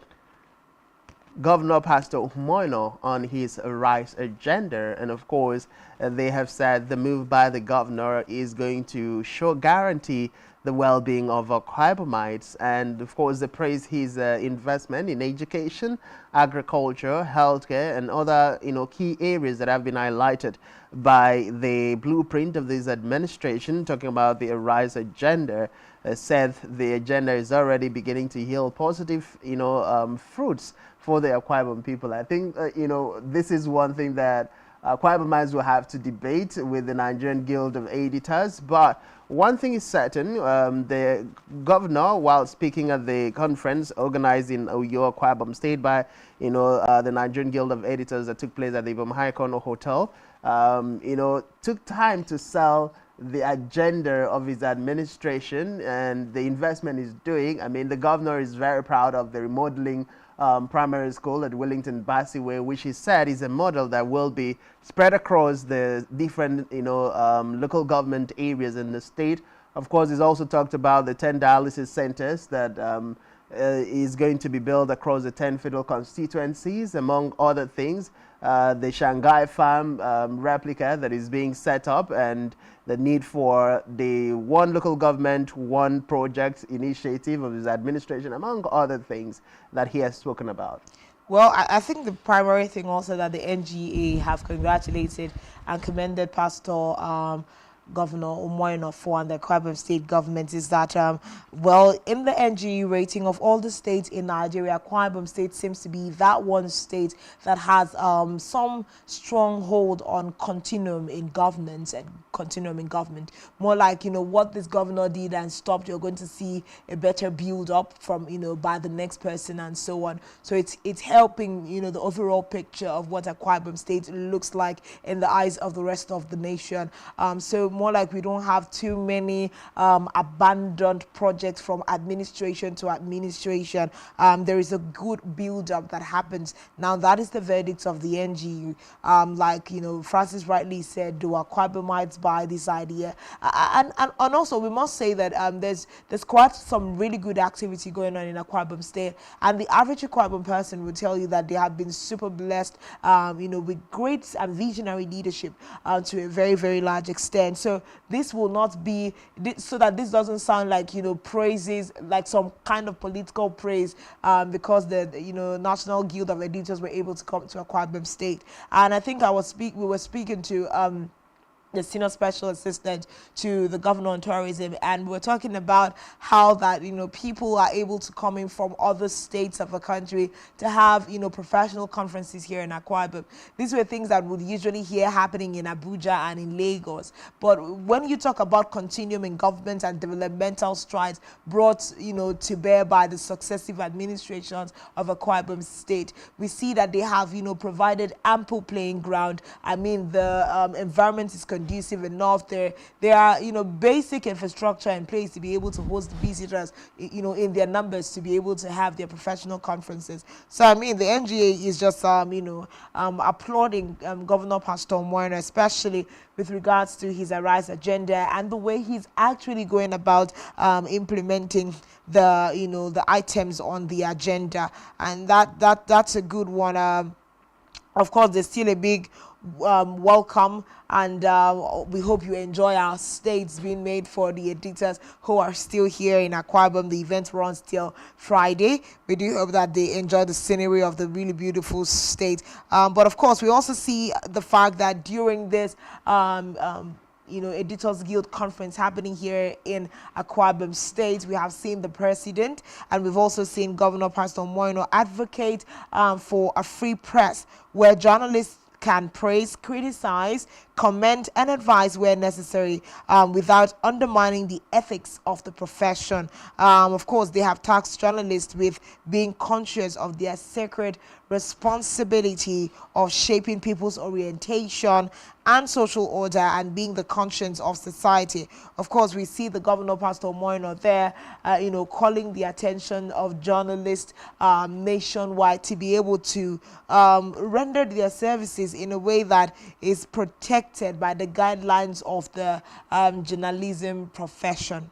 Governor Pastor Umoino on his rights agenda, and of course they have said the move by the governor is going to guarantee the well-being of Akwa Ibomites, and of course they praise his investment in education, agriculture, healthcare, and other key areas that have been highlighted by the blueprint of this administration, talking about the rights agenda. Said the agenda is already beginning to yield positive fruits for the Akwa Ibom people. I think this is one thing that Akwa Ibomites will have to debate with the Nigerian Guild of Editors. But one thing is certain, the governor, while speaking at the conference organized in Uyo, Akwa Ibom State by the Nigerian Guild of Editors that took place at the Ibom High Kono Hotel, took time to sell the agenda of his administration and the investment he's doing. I mean, the governor is very proud of the remodeling primary school at Wellington Basiwe, which he said is a model that will be spread across the different, local government areas in the state. Of course, he's also talked about the 10 dialysis centers that is going to be built across the 10 federal constituencies, among other things. The Shanghai farm replica that is being set up, and the need for the one local government, one project initiative of his administration, among other things that he has spoken about. Well, I think the primary thing also that the NGA have congratulated and commended Pastor Governor Umoino for and the Akwa Ibom State government is that, well, in the NGE rating of all the states in Nigeria, Akwa Ibom State seems to be that one state that has some stronghold on continuum in governance and continuum in government. More like, what this governor did and stopped, you're going to see a better build up from, by the next person and so on. So it's helping, the overall picture of what Akwa Ibom State looks like in the eyes of the rest of the nation. So more like we don't have too many abandoned projects from administration to administration. There is a good build-up that happens. Now that is the verdict of the NGU. Like Francis rightly said, do Akwa Ibomites buy this idea? And also we must say that there's quite some really good activity going on in Akwa Ibom State, and the average Akwa Ibom person will tell you that they have been super blessed, with great and visionary leadership to a very, very large extent. So this will not be, so that this doesn't sound like, praises, like some kind of political praise, because the National Guild of Editors were able to come to Akwa Ibom State. And I think we were speaking to the senior special assistant to the governor on tourism, and we're talking about how that people are able to come in from other states of the country to have professional conferences here in Akwa Ibom. These were things that would usually hear happening in Abuja and in Lagos, but when you talk about continuum in government and developmental strides brought to bear by the successive administrations of Akwa Ibom State, we see that they have provided ample playing ground. I mean, the environment is conducive enough. There are basic infrastructure in place to be able to host visitors in their numbers, to be able to have their professional conferences. So I mean, the NGA is just applauding Governor Pastor Moyno, especially with regards to his Arise agenda and the way he's actually going about implementing the items on the agenda, and that's a good one. Of course, there's still a big welcome, and we hope you enjoy our states being made for the editors who are still here in Akwa Ibom. The event runs till Friday. We do hope that they enjoy the scenery of the really beautiful state. But of course, we also see the fact that during this Editors Guild conference happening here in Akwa Ibom State, we have seen the president, and we've also seen Governor Pastor Moyno advocate for a free press where journalists can praise, criticize, comment, and advise where necessary, without undermining the ethics of the profession. Of course, they have tasked journalists with being conscious of their sacred responsibility of shaping people's orientation and social order and being the conscience of society. Of course, we see the Governor Pastor Moyno there, calling the attention of journalists nationwide to be able to render their services in a way that is protected by the guidelines of the journalism profession.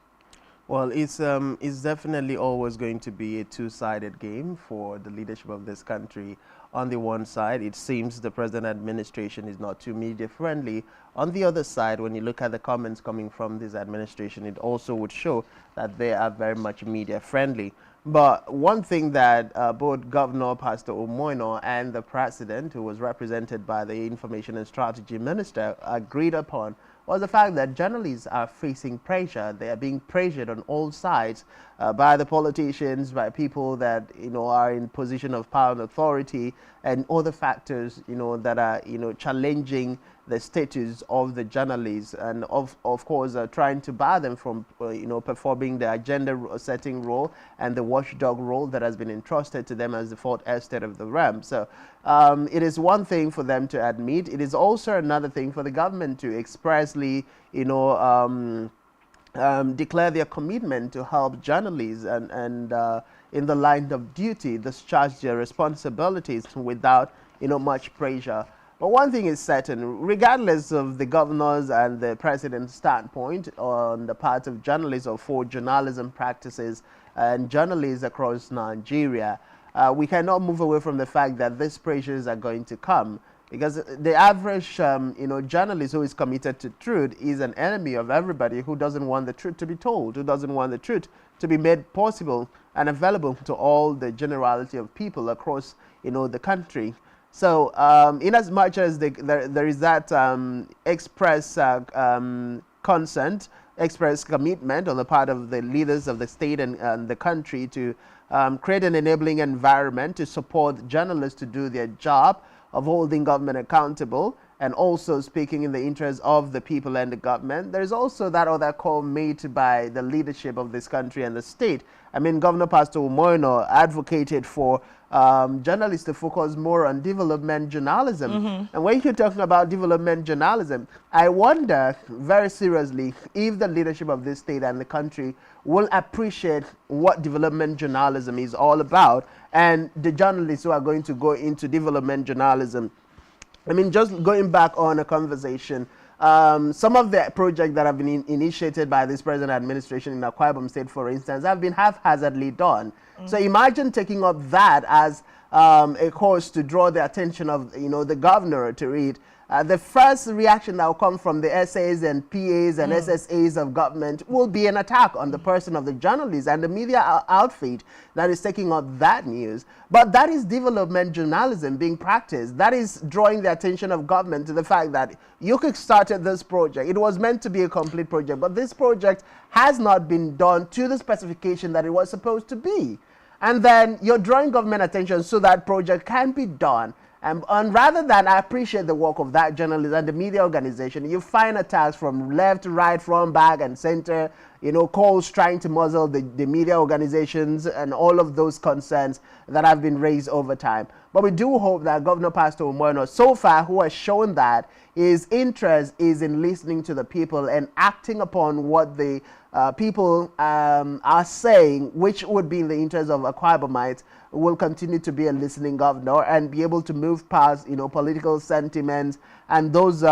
Well, it's definitely always going to be a two-sided game for the leadership of this country. On the one side, it seems the present administration is not too media-friendly. On the other side, when you look at the comments coming from this administration, it also would show that they are very much media-friendly. But one thing that both Governor Pastor Umoino and the President, who was represented by the Information and Strategy Minister, agreed upon was the fact that journalists are facing pressure. They are being pressured on all sides by the politicians, by people that are in position of power and authority, and other factors that are challenging the status of the journalists, and of course trying to bar them from performing the agenda setting role and the watchdog role that has been entrusted to them as the fourth estate of the realm. So it is one thing for them to admit. It is also another thing for the government to expressly declare their commitment to help journalists and in the line of duty discharge their responsibilities without much pressure. But one thing is certain, regardless of the governor's and the president's standpoint on the part of journalists or for journalism practices and journalists across Nigeria, we cannot move away from the fact that these pressures are going to come, because the average journalist who is committed to truth is an enemy of everybody who doesn't want the truth to be told, who doesn't want the truth to be made possible and available to all the generality of people across the country. So in as much as there is that express consent, expressed commitment on the part of the leaders of the state and the country to create an enabling environment to support journalists to do their job of holding government accountable and also speaking in the interest of the people and the government. There's also that other call made by the leadership of this country and the state. I mean, Governor Pastor Umoino advocated for journalists to focus more on development journalism. And when you're talking about development journalism, I wonder very seriously if the leadership of this state and the country will appreciate what development journalism is all about, and the journalists who are going to go into development journalism. I mean, just going back on a conversation, some of the projects that have been initiated by this present administration in Akwa Ibom State, for instance, have been haphazardly done. So imagine taking up that as a course to draw the attention of, the governor to it. The first reaction that will come from the SAs and PAs and SSAs of government will be an attack on the person of the journalist and the media outfit that is taking up that news. But that is development journalism being practiced. That is drawing the attention of government to the fact that you started this project. It was meant to be a complete project, but this project has not been done to the specification that it was supposed to be. And then you're drawing government attention so that project can be done. And rather than appreciate the work of that journalist and the media organization, you find attacks from left, right, front, back, and center, calls trying to muzzle the media organizations and all of those concerns that have been raised over time. But we do hope that Governor Pastor Umoino, so far, who has shown that his interest is in listening to the people and acting upon what the people are saying, which would be in the interest of Akwa Ibomites, will continue to be a listening governor and be able to move past, political sentiments and those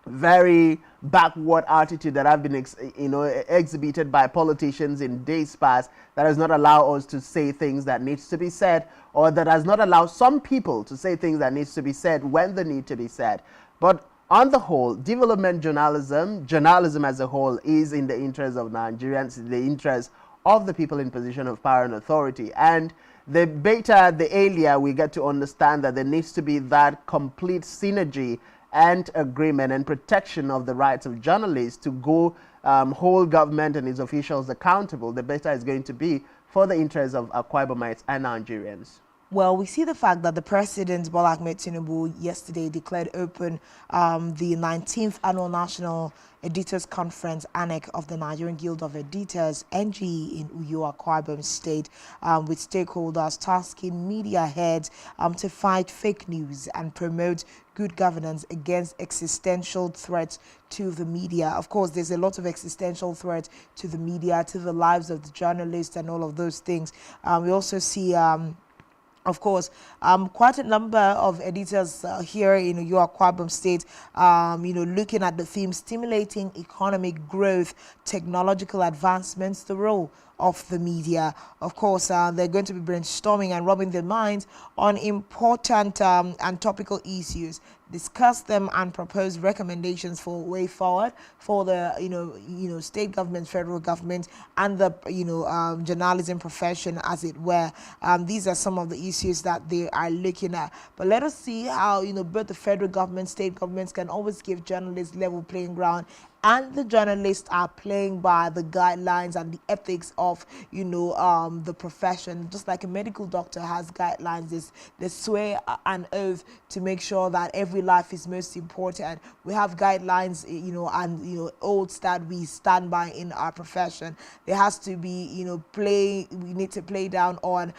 very backward attitude that have been, exhibited by politicians in days past, that does not allow us to say things that needs to be said, or that does not allow some people to say things that needs to be said when they need to be said. But on the whole, development journalism as a whole, is in the interest of Nigerians, in the interest of the people in position of power and authority. And the better, the earlier we get to understand that there needs to be that complete synergy and agreement and protection of the rights of journalists to go hold government and its officials accountable, the better it's going to be for the interests of Akwa Ibomites and Nigerians. Well, we see the fact that the President, Bola Ahmed Tinubu, yesterday declared open the 19th Annual National Editors Conference, ANEC, of the Nigerian Guild of Editors, NGE, in Uyo, Akwa Ibom State, with stakeholders tasking media heads to fight fake news and promote good governance against existential threats to the media. Of course, there's a lot of existential threats to the media, to the lives of the journalists and all of those things. We also see of course, quite a number of editors here in Uyo, Akwa Ibom State, looking at the theme stimulating economic growth, technological advancements, the role of the media. Of course, they're going to be brainstorming and rubbing their minds on important and topical issues, discuss them and propose recommendations for a way forward for the state government, federal government, and the journalism profession, as it were. These are some of the issues that they are looking at. But let us see how both the federal government, state governments can always give journalists level playing ground, and the journalists are playing by the guidelines and the ethics of the profession. Just like a medical doctor has guidelines, they swear an oath to make sure that every life is most important. We have guidelines, and oaths that we stand by in our profession. There has to be we need to play down on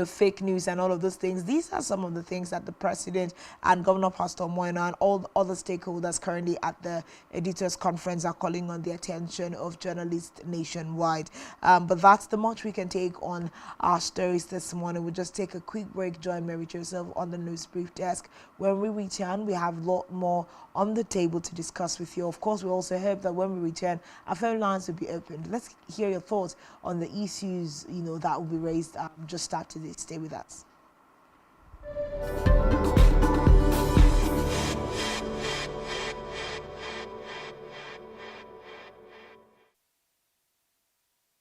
fake news and all of those things. These are some of the things that the President and Governor Pastor Umoino and all the other stakeholders currently at the Editors Conference are calling on the attention of journalists nationwide. But that's the much we can take on our stories this morning. We'll just take a quick break. Join Mary Joseph on the News Brief Desk. When we return, we have a lot more on the table to discuss with you. Of course, we also hope that when we return, our phone lines will be opened. Let's hear your thoughts on the issues, that will be raised just after this. Stay with us.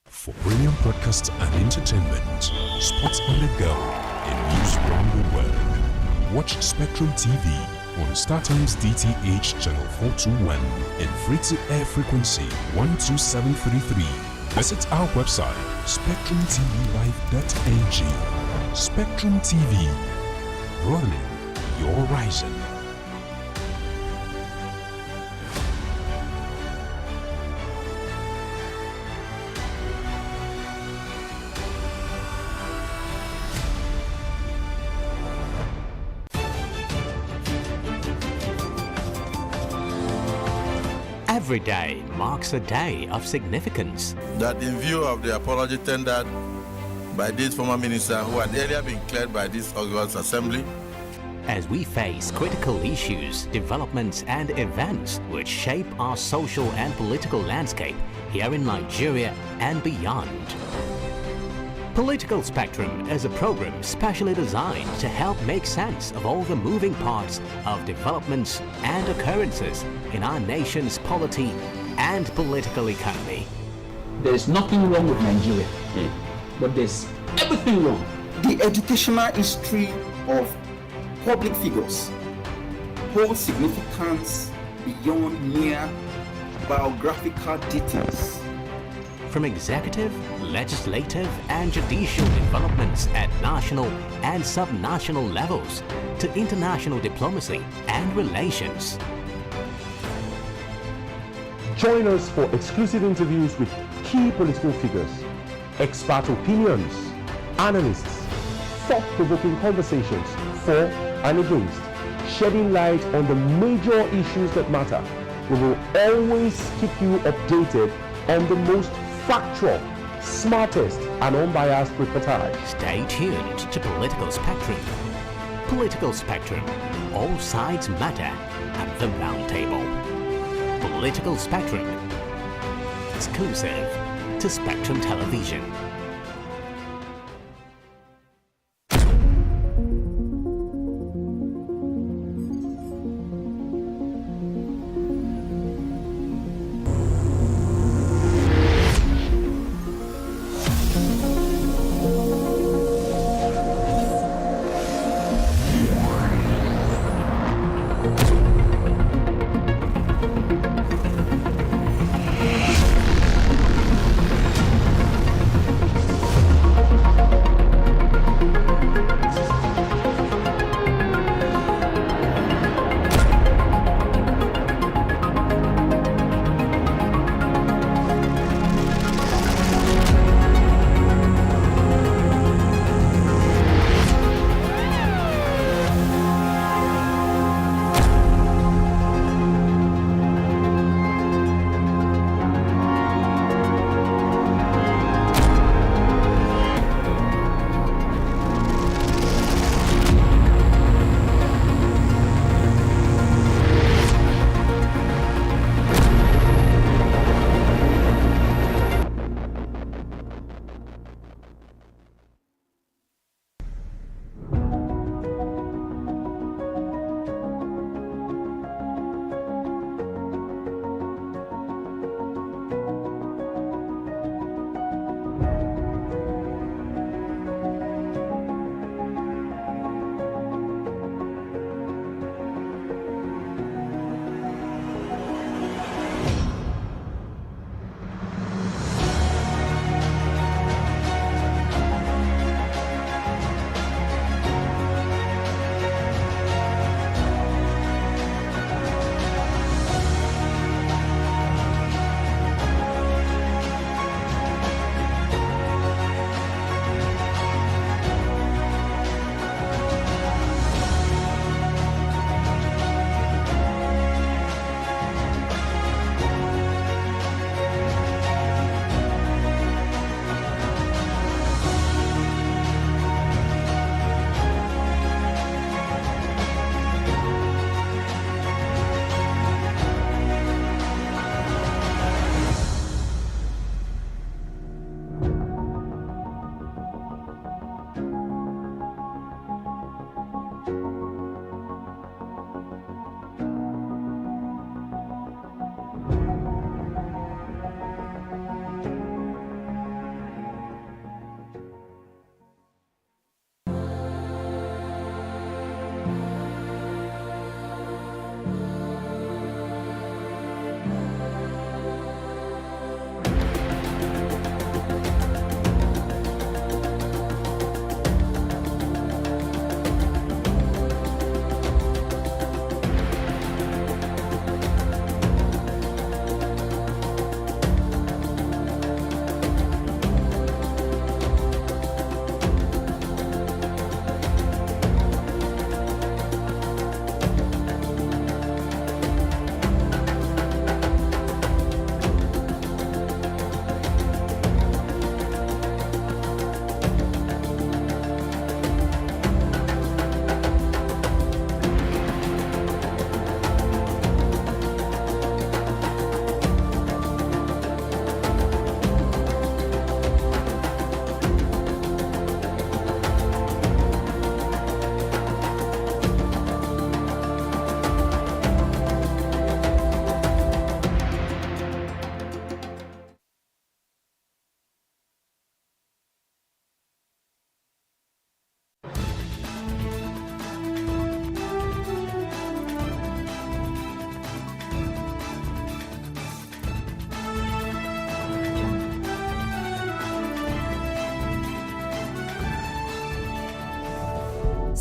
For premium broadcasts and entertainment, sports on the go, and news from the world, watch Spectrum TV on StarTimes DTH Channel 421 and free-to-air frequency 12733. Visit our website, spectrumtvlive.ng. Spectrum TV, broadening your horizon. Every day marks a day of significance. That in view of the apology tendered by this former minister who had earlier been cleared by this August Assembly, As we face critical issues, developments and events which shape our social and political landscape here in Nigeria and beyond. Political Spectrum is a program specially designed to help make sense of all the moving parts of developments and occurrences in our nation's polity and political economy. There is nothing wrong with Nigeria, but there's everything wrong. The educational history of public figures holds significance beyond mere biographical details. From executive, legislative and judicial developments at national and subnational levels to international diplomacy and relations. Join us for exclusive interviews with key political figures, expert opinions, analysts, thought-provoking conversations for and against, shedding light on the major issues that matter. We will always keep you updated on the most factual, smartest and unbiased reportage. Stay tuned to Political Spectrum. Political Spectrum. All sides matter at the round table. Political Spectrum. Exclusive to Spectrum Television.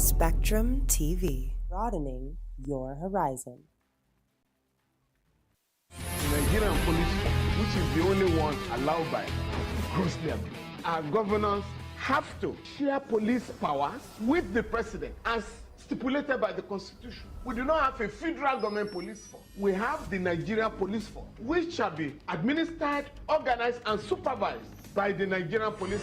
Spectrum TV, broadening your horizon. The Nigerian police, which is the only one allowed by grossly abused. Our governors have to share police powers with the president as stipulated by the Constitution. We do not have a federal government police force. We have the Nigerian police force, which shall be administered, organized, and supervised by the Nigerian police.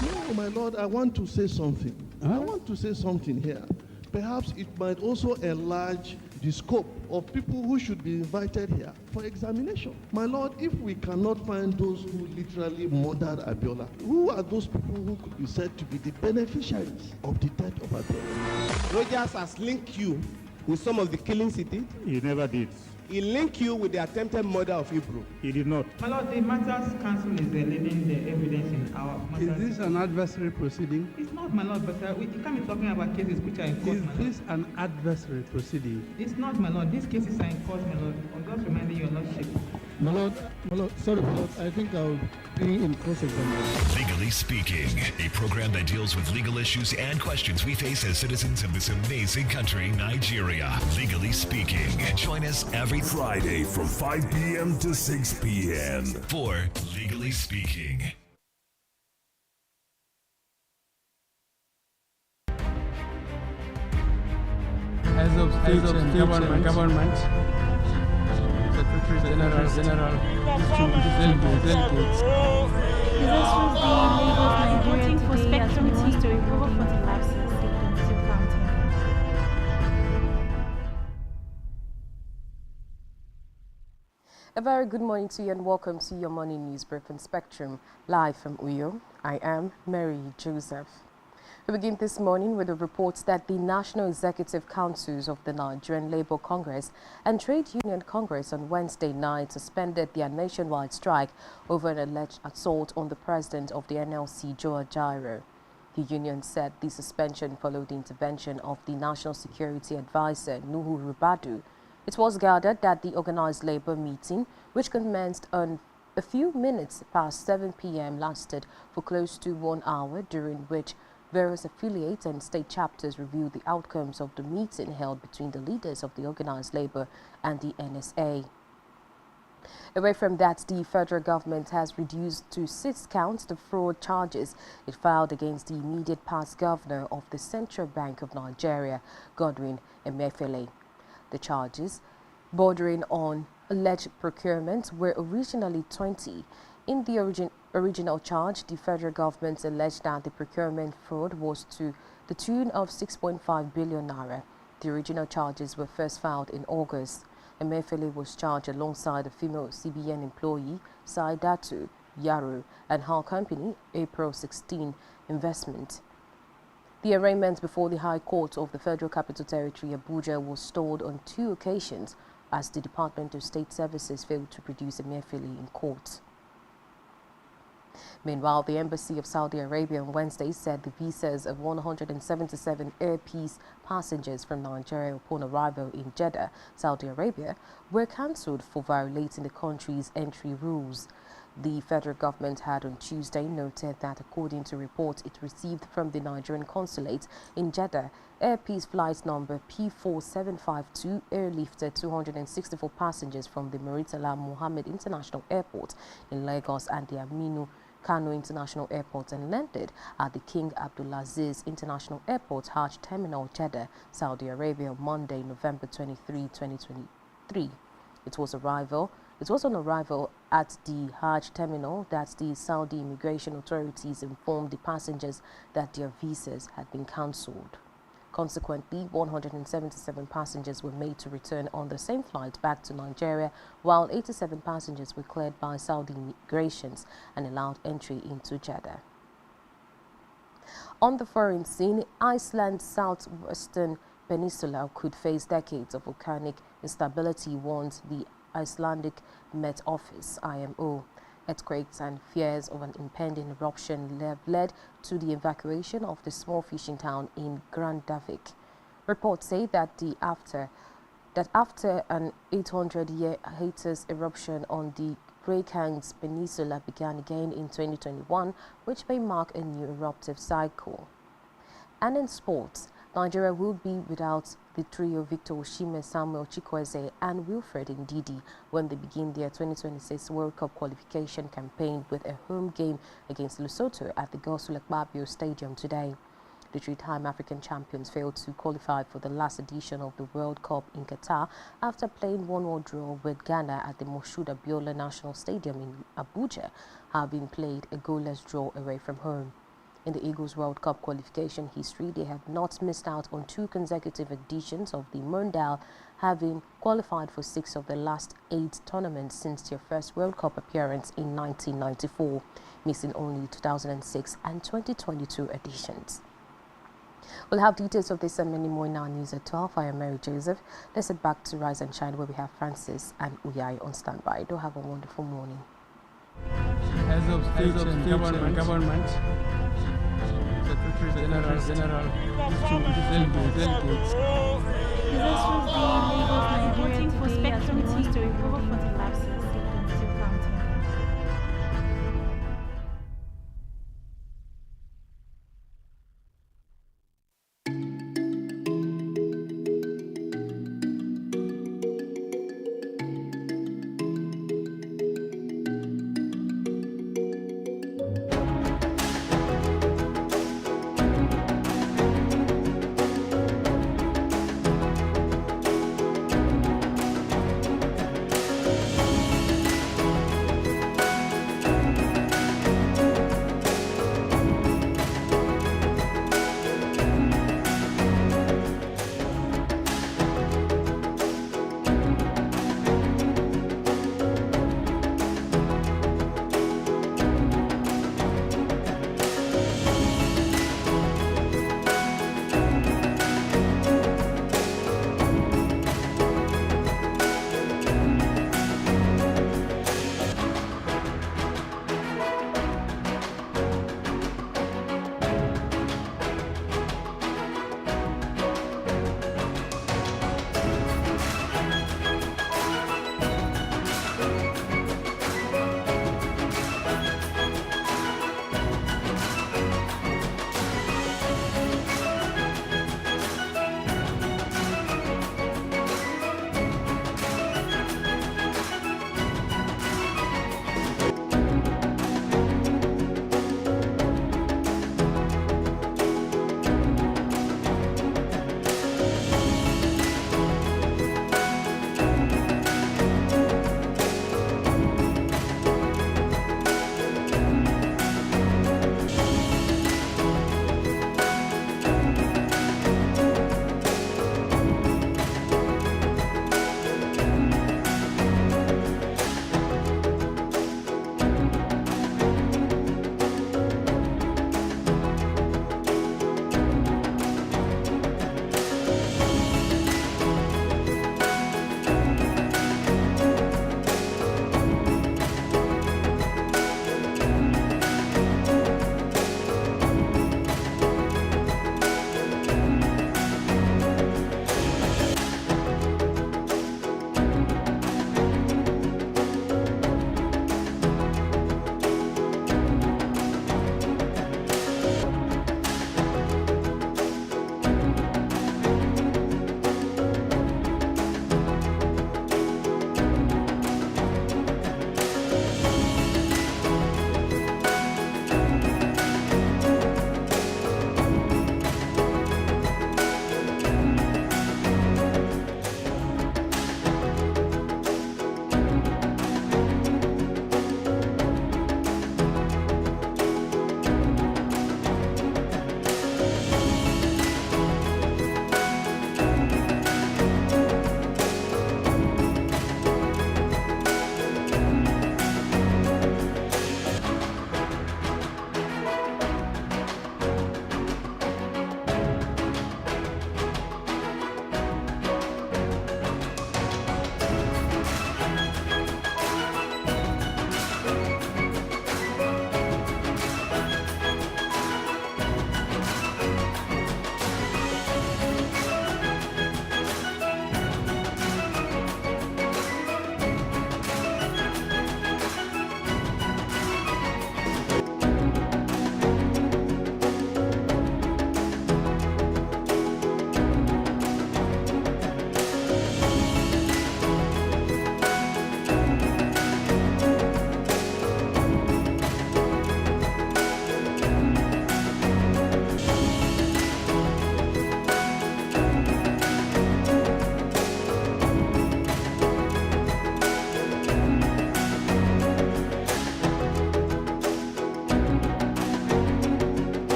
No, my lord, I want to say something. I want to say something here. Perhaps it might also enlarge the scope of people who should be invited here for examination. My lord, if we cannot find those who literally murdered Abiola, who are those people who could be said to be the beneficiaries of the death of Abiola? Rogers has linked you with some of the killings he did. He never did. He linked you with the attempted murder of Hebrew. He did not. My lord, the Matters Council is leading the evidence in our matters. Is this an adversary proceeding? It's not, my lord, but you can't be talking about cases which are in court, Is this an adversary proceeding? It's not, my lord. These cases are in court, my lord. I'm just reminding your lordship. My lord, sorry, my lord, I think I'll be in cross-examination. Legally Speaking, a program that deals with legal issues and questions we face as citizens of this amazing country, Nigeria. Legally Speaking. Join us every Friday from 5 p.m. to 6 p.m. for Legally Speaking. As of state and government, Secretary General, delegates. Voting for SpectrumTv to recover 45 seats in county. A very good morning to you and welcome to your morning news briefing Spectrum, live from Uyo. I am Mary Joseph. We begin this morning with the reports that the National Executive Councils of the Nigerian Labour Congress and Trade Union Congress on Wednesday night suspended their nationwide strike over an alleged assault on the president of the NLC, Joe Ajaero. The union said the suspension followed the intervention of the National Security Advisor, Nuhu Ribadu. It was gathered that the organized labour meeting, which commenced on a few minutes past 7 p.m., lasted for close to 1 hour, during which various affiliates and state chapters reviewed the outcomes of the meeting held between the leaders of the organized labour and the NSA. Away from that, the federal government has reduced to 6 counts the fraud charges it filed against the immediate past governor of the Central Bank of Nigeria, Godwin Emefiele. The charges, bordering on alleged procurement, were originally 20. In the original charge, the federal government alleged that the procurement fraud was to the tune of 6.5 billion naira. The original charges were first filed in August. Emefiele was charged alongside a female CBN employee, Saidatu Yaro, and her company, April 16 Investment. The arraignment before the High Court of the Federal Capital Territory, Abuja, was stalled on 2 occasions as the Department of State Services failed to produce Emefiele in court. Meanwhile, the Embassy of Saudi Arabia on Wednesday said the visas of 177 Air Peace passengers from Nigeria upon arrival in Jeddah, Saudi Arabia, were cancelled for violating the country's entry rules. The federal government had on Tuesday noted that, according to reports it received from the Nigerian consulate in Jeddah, Air Peace flight number P4752 airlifted 264 passengers from the Muritala Mohammed International Airport in Lagos and the Aminu Kano International Airport and landed at the King Abdulaziz International Airport, Hajj Terminal, Jeddah, Saudi Arabia on Monday, November 23, 2023. It was on arrival at the Hajj Terminal that the Saudi immigration authorities informed the passengers that their visas had been cancelled. Consequently, 177 passengers were made to return on the same flight back to Nigeria, while 87 passengers were cleared by Saudi immigrations and allowed entry into Jeddah. On the foreign scene, Iceland's southwestern peninsula could face decades of volcanic instability, warned the Icelandic Met Office, IMO. Earthquakes and fears of an impending eruption have led to the evacuation of the small fishing town in Grandavik. Reports say that after an 800-year hiatus, eruption on the Reykjanes Peninsula began again in 2021, which may mark a new eruptive cycle. And in sports, Nigeria will be without the trio Victor Osimhen, Samuel Chukwueze and Wilfred Ndidi when they begin their 2026 World Cup qualification campaign with a home game against Lesotho at the Godswill Akpabio Stadium today. The three-time African champions failed to qualify for the last edition of the World Cup in Qatar after playing 1-1 draw with Ghana at the Moshood Abiola National Stadium in Abuja, having played a goalless draw away from home. In the Eagles World Cup qualification history, they have not missed out on 2 consecutive editions of the Mondial, having qualified for 6 of the last 8 tournaments since their first World Cup appearance in 1994, missing only 2006 and 2022 editions. We'll have details of this and many more in our news at 12. I am Mary Joseph. Let's head back to Rise and Shine, where we have Francis and Uyai on standby. Do have a wonderful morning. As of state and government, Secretary General, delegates. This was the Lagos Nigerian for SpectrumTv to recover 40 lapses in Plateau County.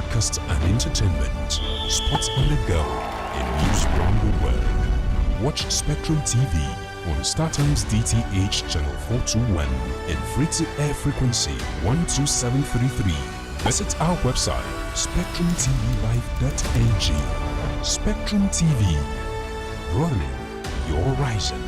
broadcast and entertainment, sports on the go, and news around the world. Watch Spectrum TV on StarTimes DTH Channel 421 and free-to-air frequency 12733. Visit our website, spectrumtvlive.ng. Spectrum TV, broadening your horizon.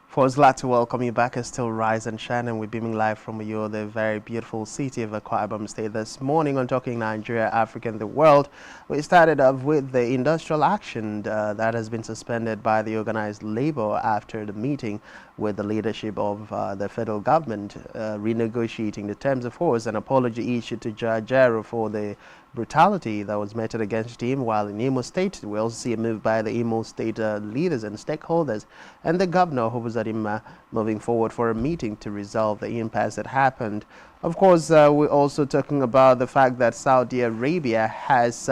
For us, glad to welcome you back. It's still Rise and Shine, and we're beaming live from Uyo, the very beautiful city of Akwa Ibom State. This morning on Talking Nigeria, Africa and the World, we started off with the industrial action that has been suspended by the organized labor after the meeting with the leadership of the federal government, renegotiating the terms of force. An apology issued to Jajero for the brutality that was meted against him, while in Imo State, we also see a move by the Imo State leaders and stakeholders and the governor who was at him moving forward for a meeting to resolve the impasse that happened. Of course, we're also talking about the fact that Saudi Arabia has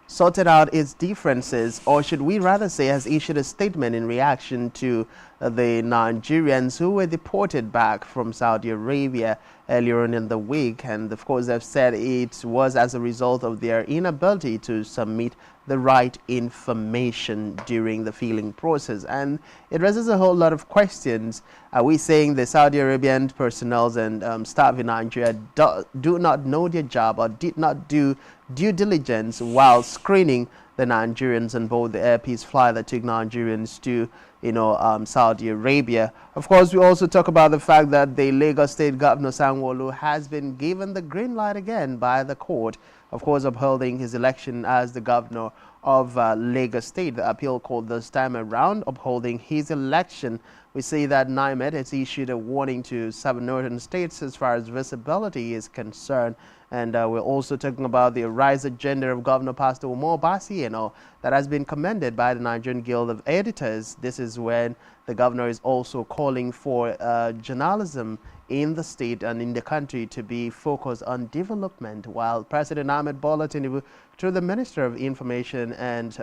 sorted out its differences, or should we rather say has issued a statement in reaction to the Nigerians who were deported back from Saudi Arabia earlier on in the week. And of course, they've said it was as a result of their inability to submit the right information during the filing process. And it raises a whole lot of questions. Are we saying the Saudi Arabian personnel and staff in Nigeria do not know their job or did not do due diligence while screening the Nigerians on board the Air Peace flight that took Nigerians to Saudi Arabia? Of course, we also talk about the fact that the Lagos State Governor Sanwo-Olu has been given the green light again by the court, of course, upholding his election as the governor of Lagos State. The appeal court this time around upholding his election. We see that NIMET has issued a warning to 7 northern states as far as visibility is concerned. And we're also talking about the rise agenda of Governor Pastor Umar Basi, that has been commended by the Nigerian Guild of Editors. This is when the governor is also calling for journalism in the state and in the country to be focused on development, while President Ahmed Bola Tinubu, through the Minister of Information and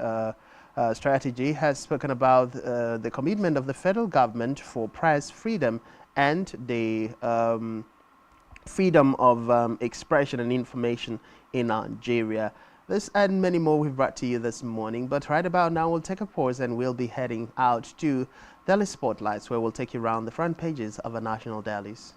Strategy, has spoken about the commitment of the federal government for press freedom and the freedom of expression and information in Nigeria. This and many more we've brought to you this morning, but right about now we'll take a pause and we'll be heading out to Daily Spotlights, where we'll take you around the front pages of our national dailies.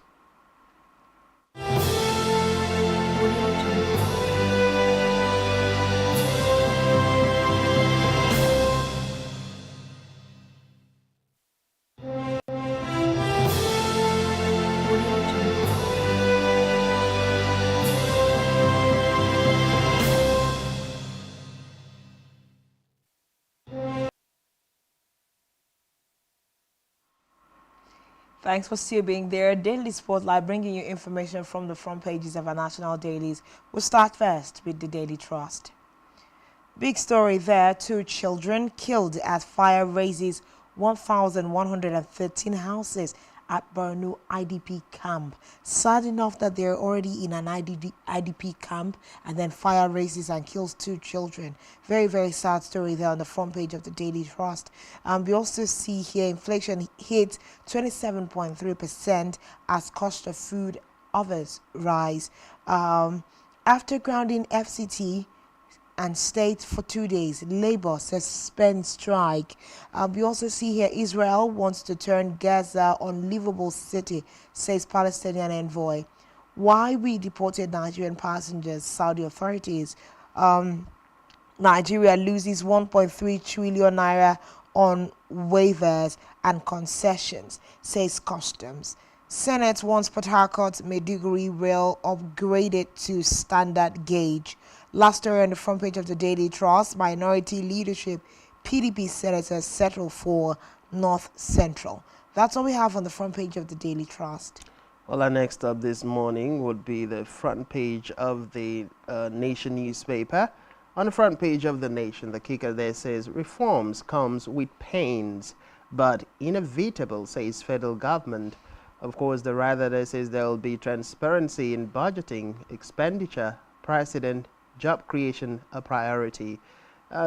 Thanks for still being there. Daily Spotlight, bringing you information from the front pages of our national dailies. We'll start first with the Daily Trust. Big story there. 2 children killed as fire razes 1,113 houses at Borno IDP camp. Sad enough that they're already in an IDP camp, and then fire races and kills 2 children. Very, very sad story there on the front page of the Daily Trust. We also see here inflation hit 27.3% as cost of food others rise. After grounding FCT and state for 2 days, Labour suspends strike. We also see here Israel wants to turn Gaza unlivable city, says Palestinian envoy. Why we deported Nigerian passengers, Saudi authorities. Nigeria loses 1.3 trillion naira on waivers and concessions, says Customs. Senate wants Port Harcourt Maiduguri rail upgraded to standard gauge. Last story on the front page of the Daily Trust, minority leadership, PDP senators settle for North Central. That's all we have on the front page of the Daily Trust. Well, our next up this morning would be the front page of the Nation newspaper. On the front page of the Nation, the kicker there says, reforms comes with pains, but inevitable, says federal government. Of course, the writer there says there will be transparency in budgeting, expenditure, precedent, job creation a priority.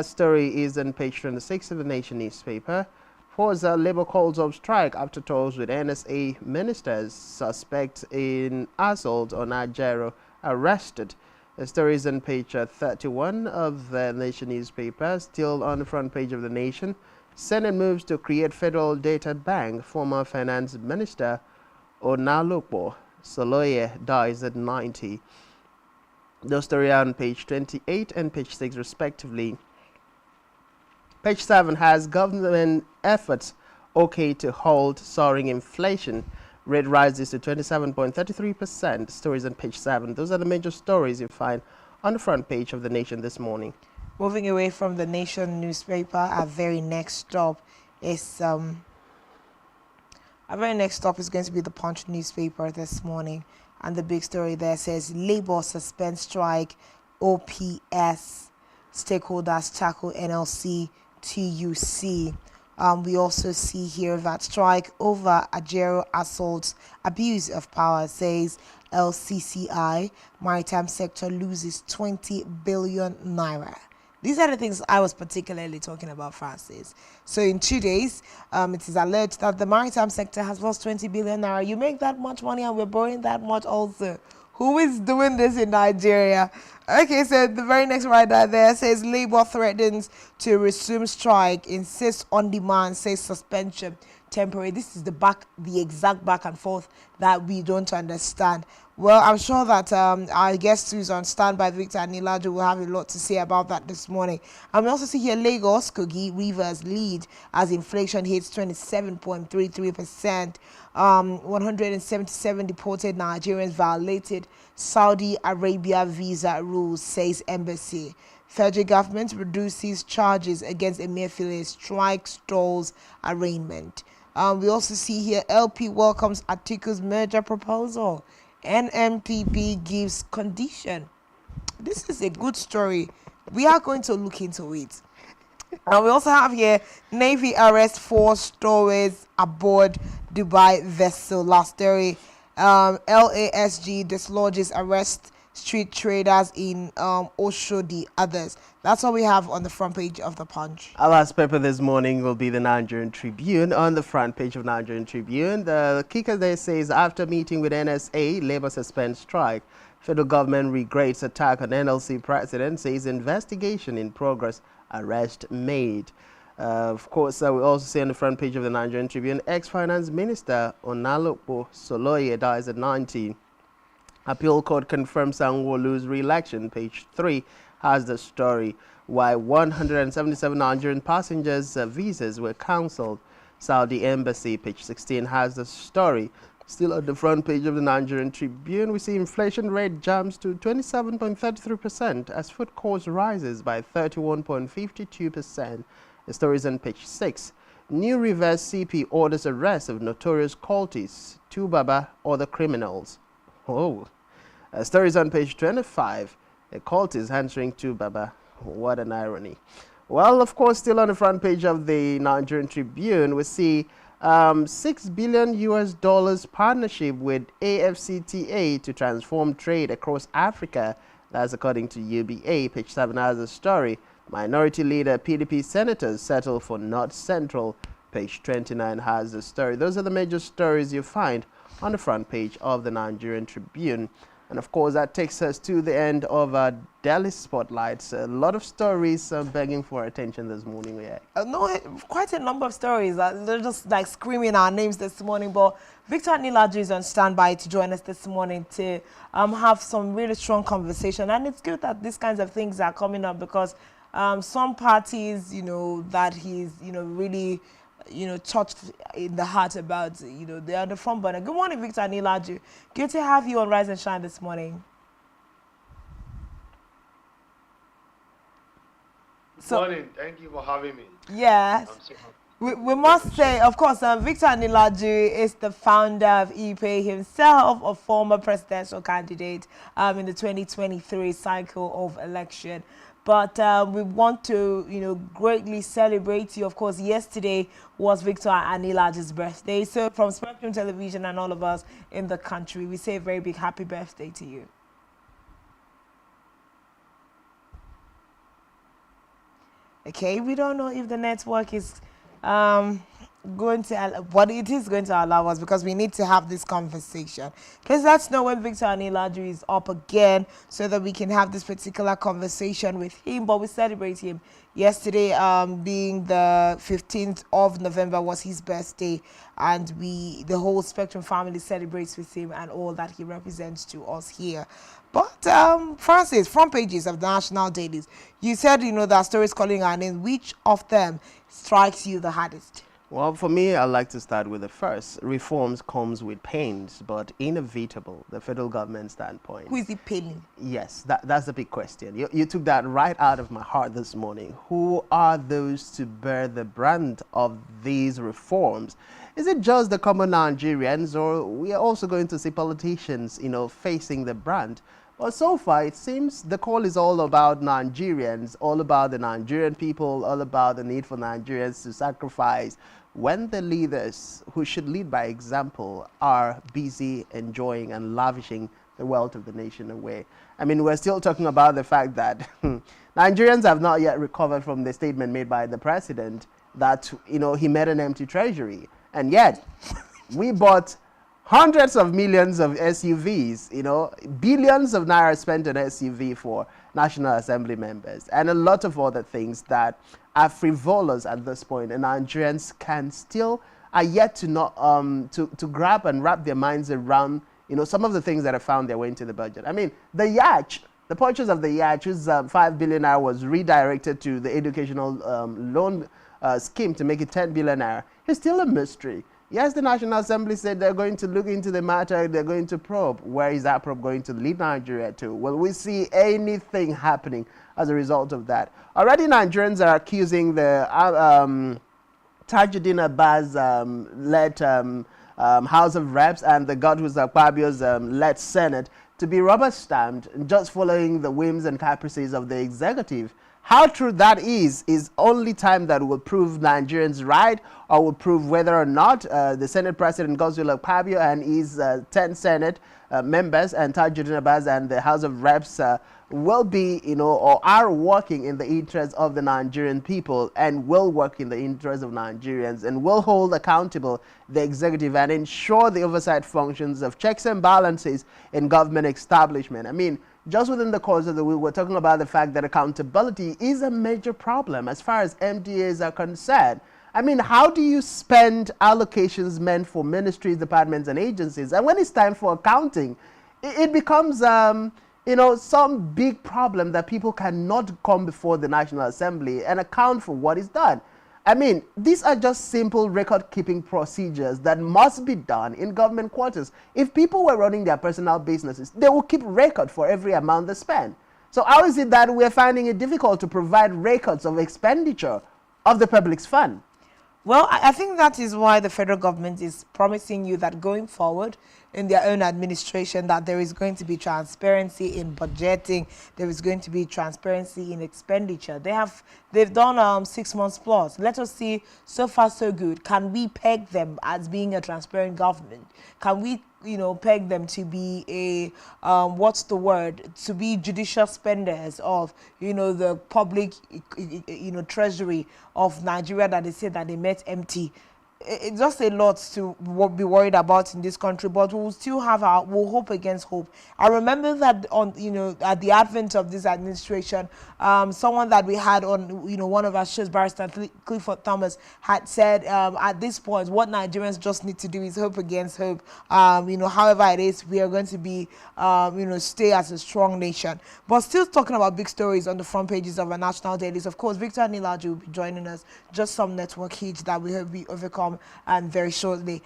Story is on page 26 of the Nation newspaper. Forza Labour calls off strike after talks with NSA ministers. Suspect in assault on Ajero arrested. The story is on page 31 of the Nation newspaper. Still on the front page of the Nation. Senate moves to create Federal Data Bank. Former Finance Minister Onalukpo Soloye dies at 90. Those stories are on page 28 and page 6 respectively. Page 7 has government efforts okay to halt soaring inflation. Rate rises to 27.33%. Stories on page 7. Those are the major stories you find on the front page of the Nation this morning. Moving away from the Nation newspaper, our very next stop is going to be the Punch newspaper this morning, and the big story there says Labour suspends strike, OPS stakeholders tackle NLC TUC. We also see here that strike over Ajero assaults abuse of power, says LCCI. Maritime sector loses 20 billion naira. These are the things I was particularly talking about, Francis. So in 2 days, it is alleged that the maritime sector has lost 20 billion naira. You make that much money and we're borrowing that much also. Who is doing this in Nigeria? Okay, so the very next rider there says Labour threatens to resume strike, insists on demand, says suspension temporary. This is the exact back and forth that we don't understand. Well, I'm sure that our guest who's on standby, Victor Anilajo, will have a lot to say about that this morning. And we also see here Lagos, Kogi, Rivers lead as inflation hits 27.33%. 177 deported Nigerians violated Saudi Arabia visa rules, says embassy. Federal government reduces charges against Emefiele, strike stalls arraignment. We also see here LP welcomes Atiku's merger proposal. NMPP gives condition. This is a good story. We are going to look into it. And we also have here Navy arrest 4 stowaways aboard Dubai vessel. Last story, LASG dislodges arrest street traders in Oshodi. Others. That's all we have on the front page of the Punch. Our last paper this morning will be the Nigerian Tribune. On the front page of Nigerian Tribune, the kicker there says, after meeting with NSA, Labour suspends strike. Federal government regrets attack on NLC president, says investigation in progress, arrest made. Of course, we also see on the front page of the Nigerian Tribune, ex-finance minister Onalukpo Soloye dies at 90. Appeal court confirms Sanwo-Olu's re-election. Page 3 has the story why 177 Nigerian passengers' visas were cancelled. Saudi embassy. Page 16 has the story. Still on the front page of the Nigerian Tribune, we see inflation rate jumps to 27.33% as food cost rises by 31.52%. The story is on page 6. New Rivers CP orders arrest of notorious cultists, 2 Baba, other criminals. Oh, the story is on page 25. A cultist answering 2 Baba. What an irony. Well, of course, still on the front page of the Nigerian Tribune, we see $6 billion partnership with AFCTA to transform trade across Africa. That's according to UBA. Page 7 has a story. Minority leader PDP senators settle for North Central. Page 29 has the story. Those are the major stories you find on the front page of the Nigerian Tribune. And of course, that takes us to the end of our daily spotlights. A lot of stories begging for attention this morning. No, quite a number of stories. They're just like screaming our names this morning. But Victor Anilajo is on standby to join us this morning to have some really strong conversation. And it's good that these kinds of things are coming up because some parties, that he's, really, touched in the heart about, they are the front burner. Good morning, Victor Anilaju. Good to have you on Rise and Shine this morning. Good morning. Thank you for having me. Yes. I'm so happy. We must say, of course, Victor Anilaju is the founder of EPA himself, a former presidential candidate in the 2023 cycle of election. But we want to, greatly celebrate you. Of course, yesterday was Victor Anilaju's birthday. So from Spectrum Television and all of us in the country, we say a very big happy birthday to you. Okay, we don't know if the network is going to, but it is going to allow us, because we need to have this conversation. Please let us know when Victor Anilaju is up again so that we can have this particular conversation with him. But we celebrate him. Yesterday, being the 15th of November, was his birthday, and the whole Spectrum family celebrates with him and all that he represents to us here. But Francis, front pages of the national dailies, you said, there are stories calling our name. Which of them strikes you the hardest? Well, for me, I'd like to start with the first. Reforms comes with pains, but inevitable, the federal government standpoint. Who is it paining? Yes, that's the big question. You took that right out of my heart this morning. Who are those to bear the brunt of these reforms? Is it just the common Nigerians, or we are also going to see politicians, facing the brunt? But so far, it seems the call is all about Nigerians, all about the Nigerian people, all about the need for Nigerians to sacrifice when the leaders who should lead by example are busy enjoying and lavishing the wealth of the nation away. I mean, we're still talking about the fact that Nigerians have not yet recovered from the statement made by the president that, he made an empty treasury. And yet, we bought hundreds of millions of SUVs, billions of naira spent on SUV for National Assembly members, and a lot of other things that are frivolous at this point, and Nigerians are yet to not to grab and wrap their minds around, some of the things that have found their way into the budget. I mean, the yacht, the purchase of the yacht, whose 5 billion naira was redirected to the educational loan scheme to make it 10 billion naira, is still a mystery. Yes, the National Assembly said they're going to look into the matter, they're going to probe. Where is that probe going to lead Nigeria to? Will we see anything happening as a result of that? Already Nigerians are accusing the Tajuddin Abbas-led House of Reps and the Godwin Akpabio's led Senate to be rubber-stamped, just following the whims and caprices of the executive. How true that is only time that will prove Nigerians right, or will prove whether or not the Senate President Godwin Akpabio and his 10 Senate members and Tajuddin Abbas and the House of Reps will be, or are working in the interest of the Nigerian people, and will work in the interest of Nigerians, and will hold accountable the executive and ensure the oversight functions of checks and balances in government establishment. I mean, just within the course of the week, we're talking about the fact that accountability is a major problem as far as MDAs are concerned. I mean, how do you spend allocations meant for ministries, departments, and agencies? And when it's time for accounting, it becomes, some big problem that people cannot come before the National Assembly and account for what is done. I mean, these are just simple record-keeping procedures that must be done in government quarters. If people were running their personal businesses, they will keep record for every amount they spend. So how is it that we're finding it difficult to provide records of expenditure of the public's fund? Well, I think that is why the federal government is promising you that going forward in their own administration, that there is going to be transparency in budgeting, there is going to be transparency in expenditure. They've done 6 months plus. Let us see, so far so good. Can we peg them as being a transparent government? Can we peg them to be a, to be judicious spenders of, the public, treasury of Nigeria that they say that they met empty? it's just a lot to be worried about in this country, but we'll still we'll hope against hope. I remember that at the advent of this administration, someone that we had on one of our shows, Barrister Clifford Thomas, had said at this point what Nigerians just need to do is hope against hope. However it is, we are going to be stay as a strong nation. But still talking about big stories on the front pages of our national dailies. Of course, Victor Nilaji will be joining us. Just some network hitch that we hope we overcome and very shortly.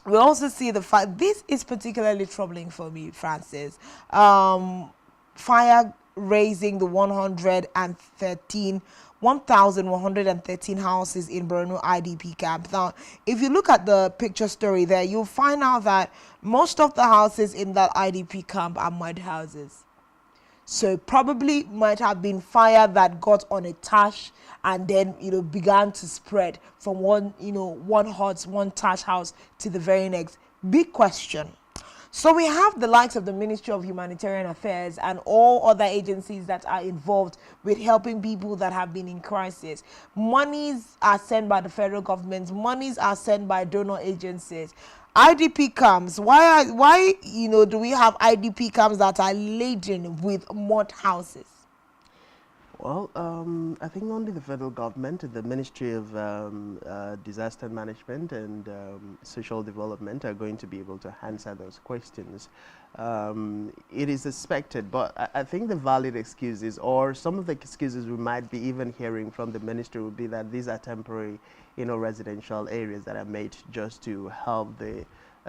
We also see the fact this is particularly troubling for me, Francis. Fire raising the 1,113 houses in Borno IDP camp. Now, if you look at the picture story there, you'll find out that most of the houses in that IDP camp are mud houses. So probably might have been fire that got on a thatch and then began to spread from one thatch house to the very next. Big question. So we have the likes of the Ministry of Humanitarian Affairs and all other agencies that are involved with helping people that have been in crisis. Monies are sent by the federal government. Monies are sent by donor agencies. IDP camps. Why do we have IDP camps that are laden with mud houses? Well, I think only the federal government, the Ministry of Disaster Management and Social Development are going to be able to answer those questions. It is expected, but I think the valid excuses, or some of the excuses we might be even hearing from the ministry, would be that these are temporary, residential areas that are made just to help the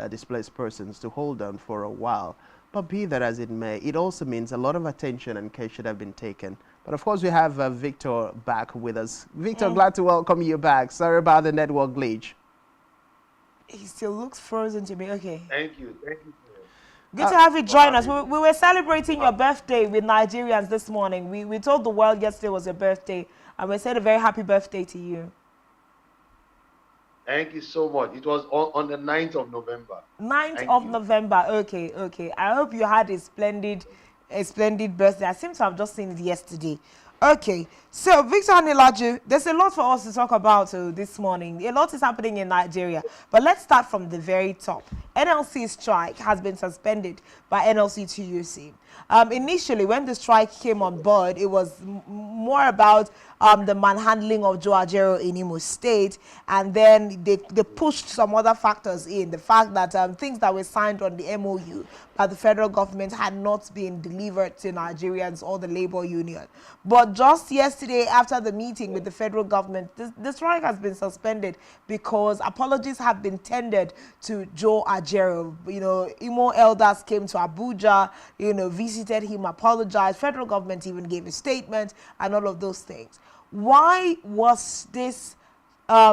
displaced persons to hold on for a while. But be that as it may, it also means a lot of attention and care should have been taken. But of course, we have Victor back with us. Victor, glad to welcome you back. Sorry about the network glitch. He still looks frozen to me. Okay. Thank you. Thank you. Good to have you join us. We were celebrating your birthday with Nigerians this morning. We told the world yesterday was your birthday, and we said a very happy birthday to you. Thank you so much. It was on the 9th of November. 9th of November. Okay. I hope you had a splendid birthday. I seem to have just seen it yesterday. Okay, so Victor Nilaji, there's a lot for us to talk about this morning. A lot is happening in Nigeria, but let's start from the very top. NLC strike has been suspended by NLC TUC. Initially, when the strike came on board, it was more about the manhandling of Joe Ajero in Imo State, and then they pushed some other factors in. The fact that things that were signed on the MOU by the federal government had not been delivered to Nigerians or the labor union. But just yesterday, after the meeting with the federal government, the strike has been suspended because apologies have been tendered to Joe Ajero. Imo elders came to Abuja, visited him, apologized. Federal government even gave a statement and all of those things. Why was this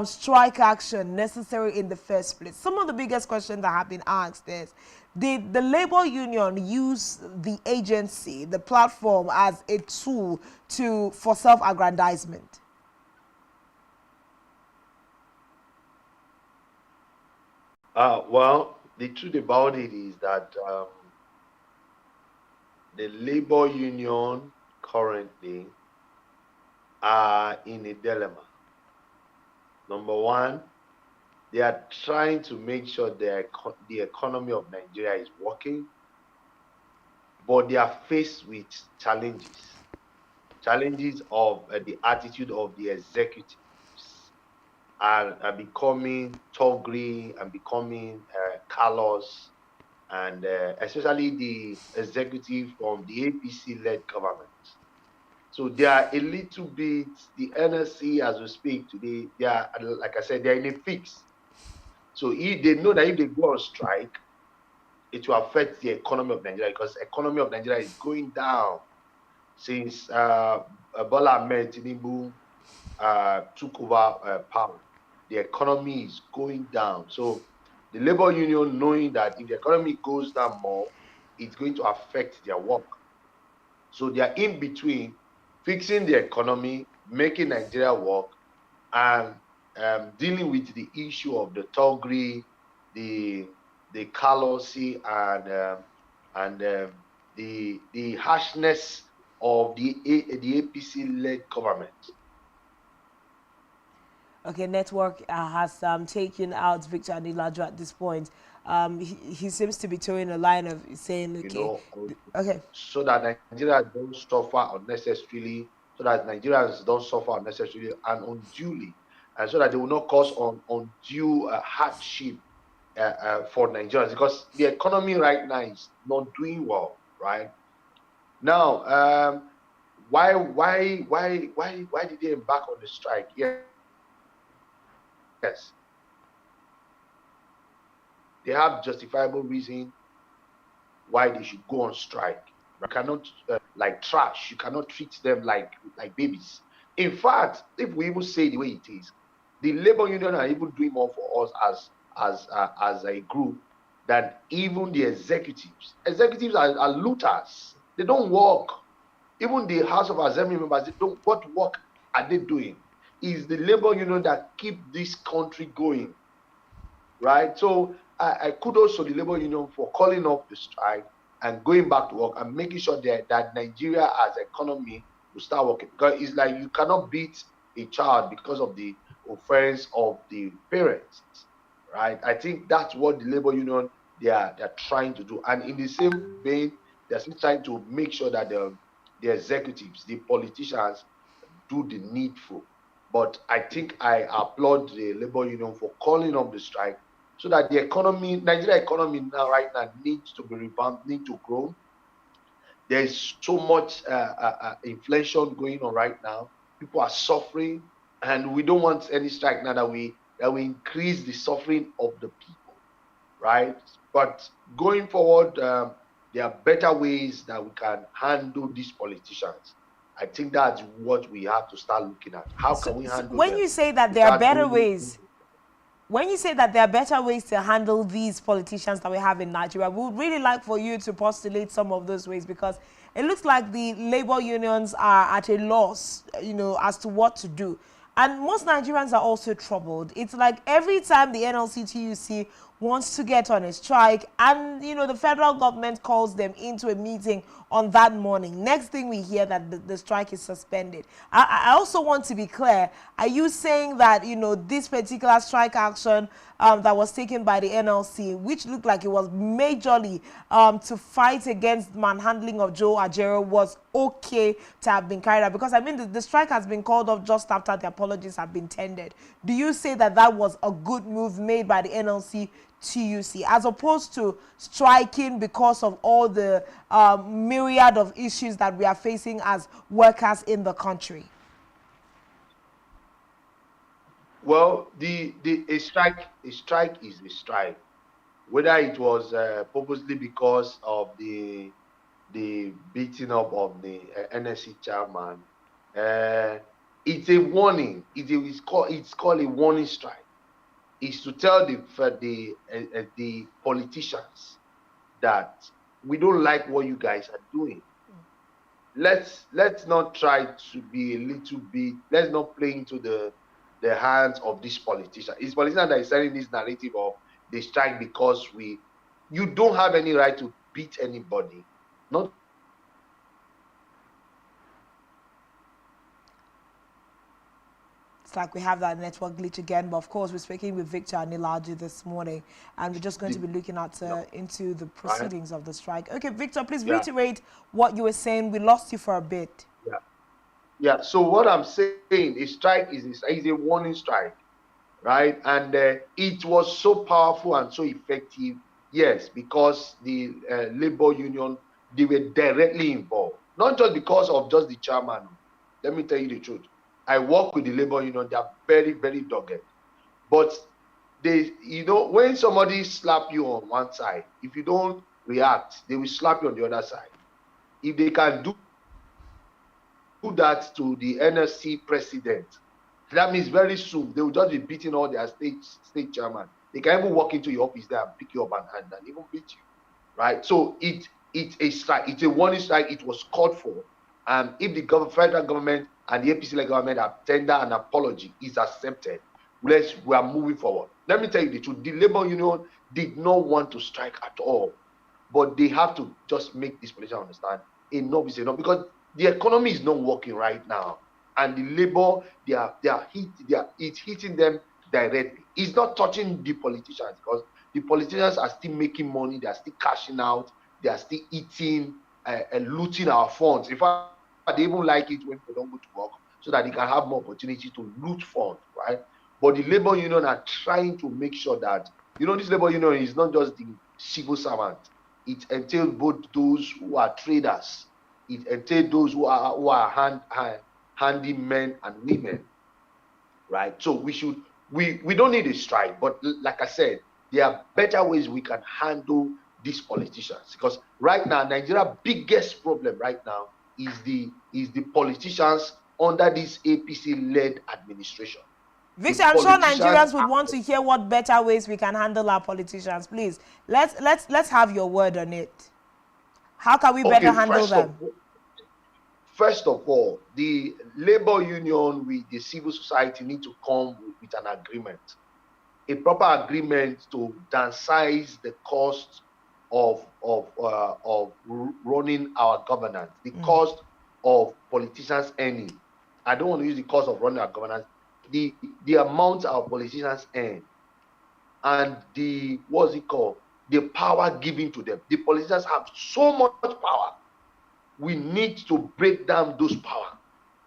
strike action necessary in the first place? Some of the biggest questions that have been asked is, did the labor union use the agency, the platform, as a tool for self-aggrandizement? Well, the truth about it is that the labor union currently are in a dilemma. Number one, they are trying to make sure the economy of Nigeria is working, but they are faced with challenges of the attitude of the executives are becoming tawdry and becoming callous, and especially the executive from the APC-led government. So they are a little bit, the NSC as we speak today, they are, like I said, they are in a fix. So if they know that if they go on strike, it will affect the economy of Nigeria, because the economy of Nigeria is going down since Bola Ahmed Tinubu took over power. The economy is going down. So the labor union, knowing that if the economy goes down more, it's going to affect their work. So they are in between fixing the economy, making Nigeria work, and dealing with the issue of the tawdry, the callousy, and the harshness of the APC-led government. Okay, network has taken out Victor Anilaju at this point. He seems to be towing a line of saying, okay, okay. So that Nigerians don't suffer unnecessarily, so that Nigerians don't suffer unnecessarily and unduly, and so that they will not cause undue hardship for Nigerians, because the economy right now is not doing well. Right now, why did they embark on the strike? Yes, they have justifiable reason why they should go on strike. You cannot like trash. You cannot treat them like babies. In fact, if we even say the way it is, the labor union are even doing more for us as a group than even the executives. Executives are looters. They don't work. Even the House of Assembly members, they don't. What work are they doing? Is the labor union that keep this country going, right? So I kudos to the labor union for calling off the strike and going back to work and making sure that Nigeria as economy will start working. Because it's like you cannot beat a child because of the offense of the parents, right? I think that's what the labor union they're trying to do. And in the same vein, they're still trying to make sure that the executives, the politicians, do the needful. But I think I applaud the labor union for calling off the strike so that the economy, Nigeria economy right now needs to be revamped, need to grow. There is so much inflation going on right now. People are suffering, and we don't want any strike now that we increase the suffering of the people, right? But going forward, there are better ways that we can handle these politicians. I think that's what we have to start looking at. How can we handle them? When you say that there are better ways, when you say that there are better ways to handle these politicians that we have in Nigeria, we would really like for you to postulate some of those ways, because it looks like the labor unions are at a loss, you know, as to what to do. And most Nigerians are also troubled. It's like every time the NLC-TUC wants to get on a strike and, you know, the federal government calls them into a meeting on that morning, next thing we hear that the strike is suspended. I also want to be clear, are you saying that, you know, this particular strike action that was taken by the NLC, which looked like it was majorly to fight against manhandling of Joe Ajero, was okay to have been carried out? Because, I mean, the strike has been called off just after the apologies have been tendered. Do you say that that was a good move made by the NLC-TUC, as opposed to striking because of all the myriad of issues that we are facing as workers in the country? Well, a strike is a strike. Whether it was purposely because of the beating up of the NSC chairman, it's a warning. It's called a warning strike. It's to tell the politicians that we don't like what you guys are doing. Let's not try to be a little bit. Let's not play into the hands of this politician. It's politician that is selling this narrative of the strike because you don't have any right to beat anybody. Not It's like we have that network glitch again, but of course we're speaking with Victor Anilaju this morning, and we're just going to be looking at into the proceedings of the strike. Okay, Victor, please reiterate what you were saying. We lost you for a bit. Yeah. So what I'm saying, a strike is a warning strike, right? And it was so powerful and so effective, yes, because the labor union, they were directly involved, not just because of just the chairman. Let me tell you the truth. I work with the labor union. They are very, very dogged. But they, you know, when somebody slap you on one side, if you don't react, they will slap you on the other side. If they can do that to the NSC president, that means very soon they will just be beating all their state chairman. They can even walk into your office there and pick you up and even beat you, right? So it's a strike. It's a warning strike. It was called for. If the federal government and the APC government have tendered an apology, is accepted, we are moving forward. Let me tell you the truth. The labor union did not want to strike at all, but they have to just make this politician understand enough is enough, because the economy is not working right now. and the labor, it's hitting them directly. It's not touching the politicians, because the politicians are still making money, they are still cashing out, they are still eating and looting our funds. In fact, they even like it when they don't go to work, so that they can have more opportunity to loot funds, right? But the labor union are trying to make sure that, this labor union is not just the civil servant. It entails both those who are traders, it entails those who are handy men and women, right? So we don't need a strike, but like I said, there are better ways we can handle these politicians, because right now Nigeria's biggest problem right now is the politicians under this APC-led administration. Victor, I'm sure Nigerians would want to hear what better ways we can handle our politicians. Please, let's have your word on it. How can we better handle them? First of all, the labor union with the civil society need to come with an agreement, a proper agreement to downsize the cost of running our governance, the cost of politicians earning. I don't want to use the cost of running our governance, the amount our politicians earn, and the the power given to them. The politicians have so much power. We need to break down those power.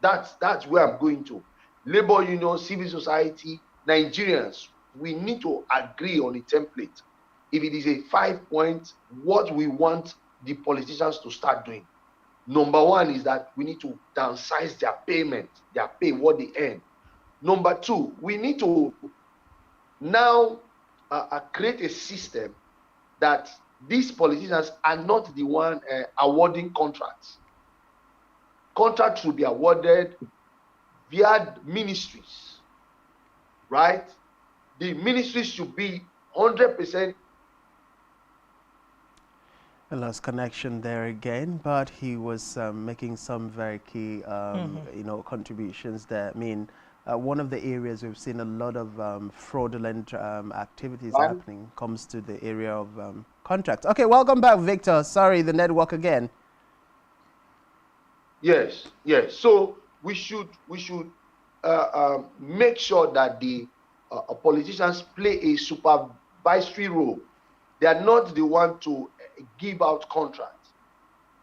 That's where I'm going to. Labor union, civil society, Nigerians, we need to agree on a template. If it is a 5-point, what we want the politicians to start doing. Number one is that we need to downsize their payment, their pay, what they earn. Number two, we need to now create a system that these politicians are not the one awarding contracts. Contracts should be awarded via ministries, right? The ministries should be 100%. I lost connection there again, but he was making some very key, contributions there. I mean, one of the areas we've seen a lot of fraudulent activities happening comes to the area of contracts. Okay, welcome back, Victor. Sorry, the network again. Yes. So we should make sure that the politicians play a supervisory role. They are not the one to give out contracts.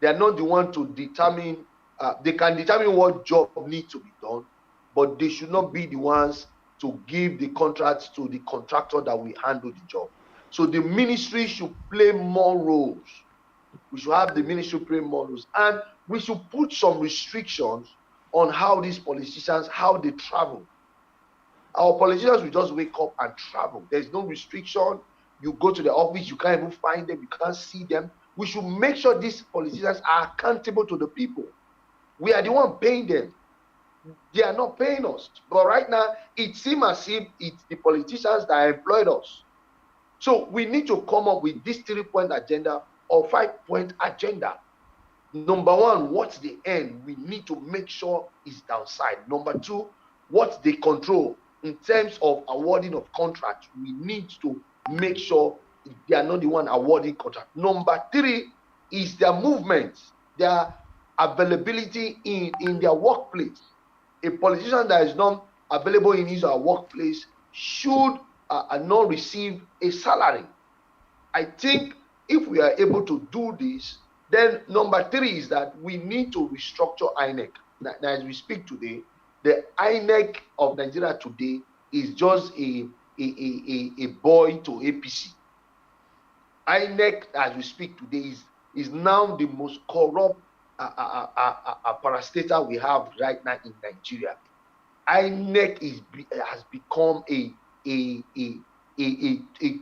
They are not the one to determine. They can determine what job needs to be done, but they should not be the ones to give the contracts to the contractor that will handle the job. So the ministry should play more roles. We should have the ministry play more roles, and we should put some restrictions on how these politicians, how they travel. Our politicians will just wake up and travel. There's no restriction. You go to the office, you can't even find them, you can't see them. We should make sure these politicians are accountable to the people. We are the one paying them. They are not paying us. But right now, it seems as if it's the politicians that employed us. So we need to come up with this 3-point agenda or 5-point agenda. Number one, what's the end? We need to make sure it's downside. Number two, what they control in terms of awarding of contracts. We need to make sure they are not the one awarding contract. Number three is their movements, their availability in their workplace. A politician that is not available in his workplace should not receive a salary. I think if we are able to do this, then number three is that we need to restructure INEC. Now, as we speak today, the INEC of Nigeria today is just a boy to APC. INEC, as we speak today, is now the most corrupt parastatal we have right now in Nigeria. INEC has become a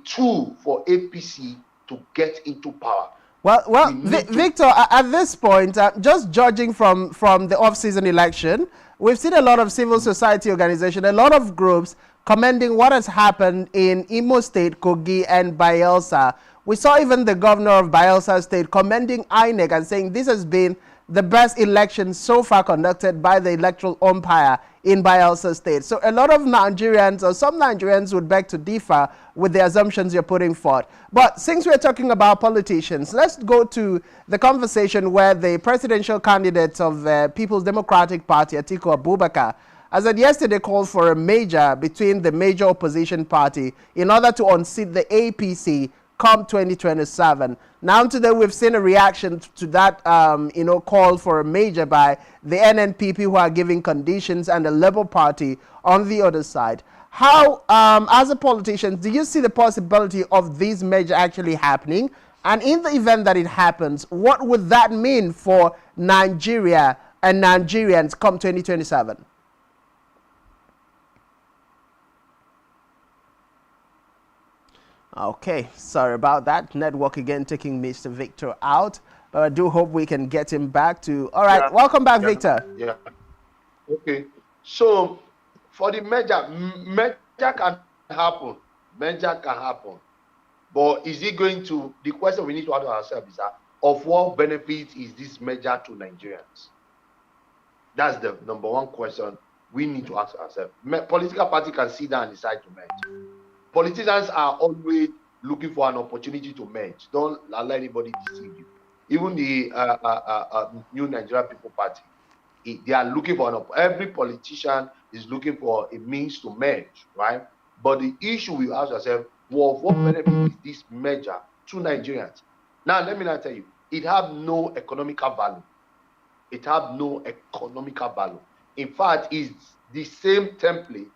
tool for APC to get into power. Well, Victor, at this point, just judging from the off-season election, we've seen a lot of civil society organizations, a lot of groups commending what has happened in Imo State, Kogi, and Bayelsa. We saw even the governor of Bayelsa State commending INEC and saying this has been the best election so far conducted by the electoral umpire in Bayelsa State. So a lot of Nigerians, or some Nigerians, would beg to differ with the assumptions you're putting forth. But since we're talking about politicians, let's go to the conversation where the presidential candidate of People's Democratic Party, Atiku Abubakar, as of yesterday, called for a merger between the major opposition party in order to unseat the APC come 2027. Now today we've seen a reaction to that call for a merger by the NNPP, who are giving conditions, and the Labour Party on the other side. How, as a politician, do you see the possibility of this merger actually happening? And in the event that it happens, what would that mean for Nigeria and Nigerians come 2027? Okay, sorry about that. Network again taking Mr. Victor out, but I do hope we can get him back to. All right, welcome back, Victor. Yeah. Okay. So for the merger can happen. Merger can happen. But is it going to, the question we need to ask ourselves is that, of what benefit is this merger to Nigerians? That's the number one question we need to ask ourselves. Political party can sit down and decide to merge. Politicians are always looking for an opportunity to merge. Don't let anybody deceive you. Even the New Nigerian People Party, they are looking for every politician is looking for a means to merge, right? But the issue we ask ourselves, well, what benefit is this merger to Nigerians? Now, let me not tell you, it have no economical value. It have no economical value. In fact, it's the same template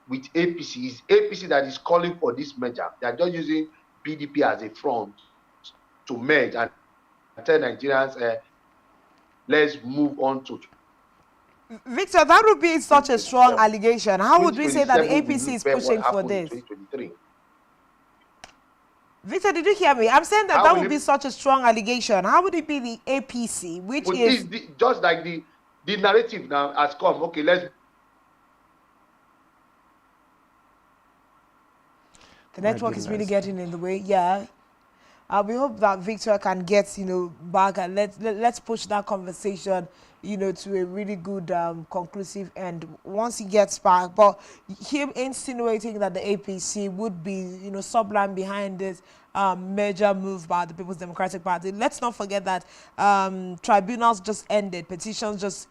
with APC. It's APC that is calling for this merger. They are just using PDP as a front to merge and tell Nigerians, let's move on to. Victor, that would be such a strong allegation. How would we say that the APC is pushing for this? Victor, did you hear me? I'm saying that would be such a strong allegation. How would it be the APC, which is just like the narrative now has come? Okay, let's. The network is really getting in the way. Yeah. We hope that Victor can get, back, and let's push that conversation, to a really good conclusive end once he gets back. But him insinuating that the APC would be, sublime behind this major move by the People's Democratic Party. Let's not forget that tribunals just ended, petitions just,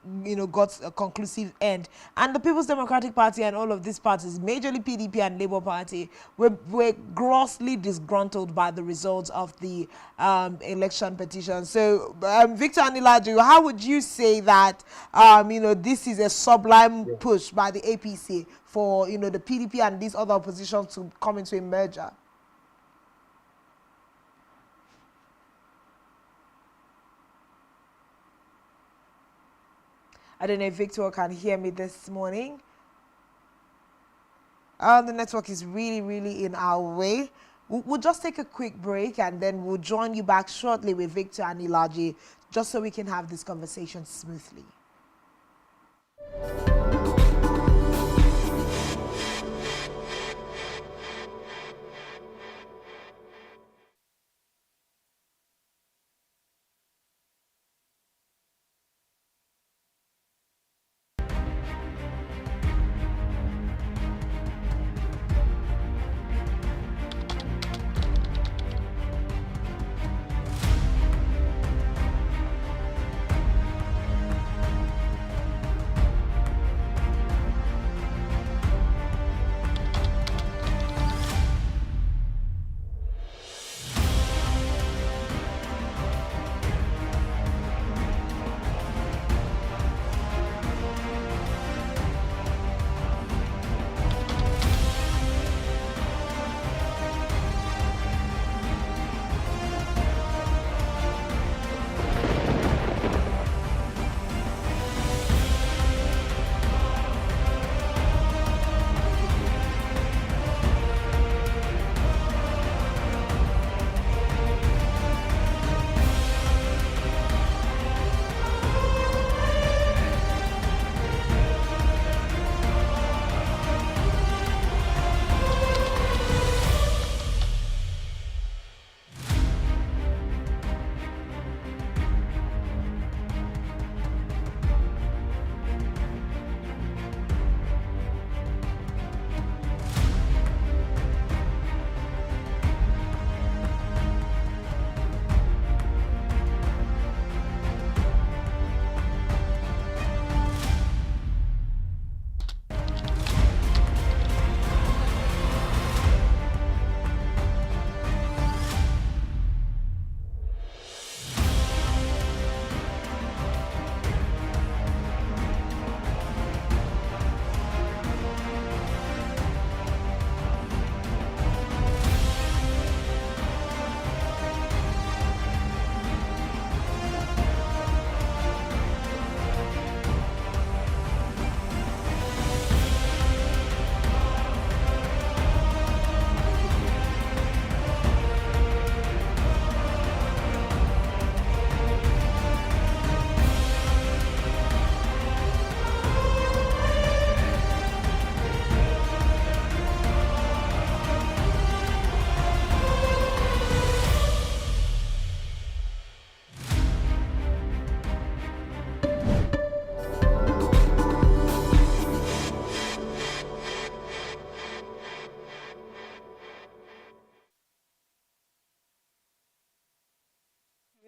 got a conclusive end, and the People's Democratic Party and all of these parties, majorly PDP and Labour Party, were grossly disgruntled by the results of the election petition. So, Victor Anilaju, how would you say that, this is a sublime push by the APC for, the PDP and these other oppositions to come into a merger? I don't know if Victor can hear me this morning. The network is really, really in our way. We'll just take a quick break, and then we'll join you back shortly with Victor Anilaji, just so we can have this conversation smoothly.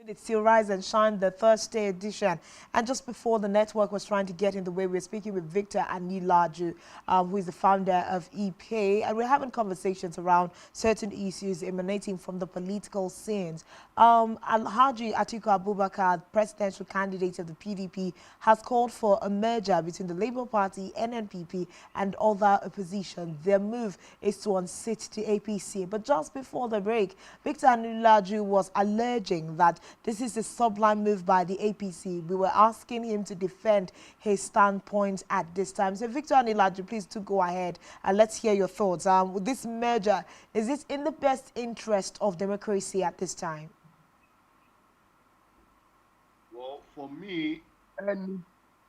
It's still Rise and Shine, the Thursday edition. And just before the network was trying to get in the way, we're speaking with Victor Anilaju, who is the founder of ePay. And we're having conversations around certain issues emanating from the political scenes. Alhaji Atiku Abubakar, presidential candidate of the PDP, has called for a merger between the Labour Party, NNPP, and other opposition. Their move is to unseat the APC. But just before the break, Victor Anilaju was alleging that this is a sublime move by the APC. We were asking him to defend his standpoint at this time. So, Victor Anilaju, please do go ahead and let's hear your thoughts. With this merger, is this in the best interest of democracy at this time? Well, for me, any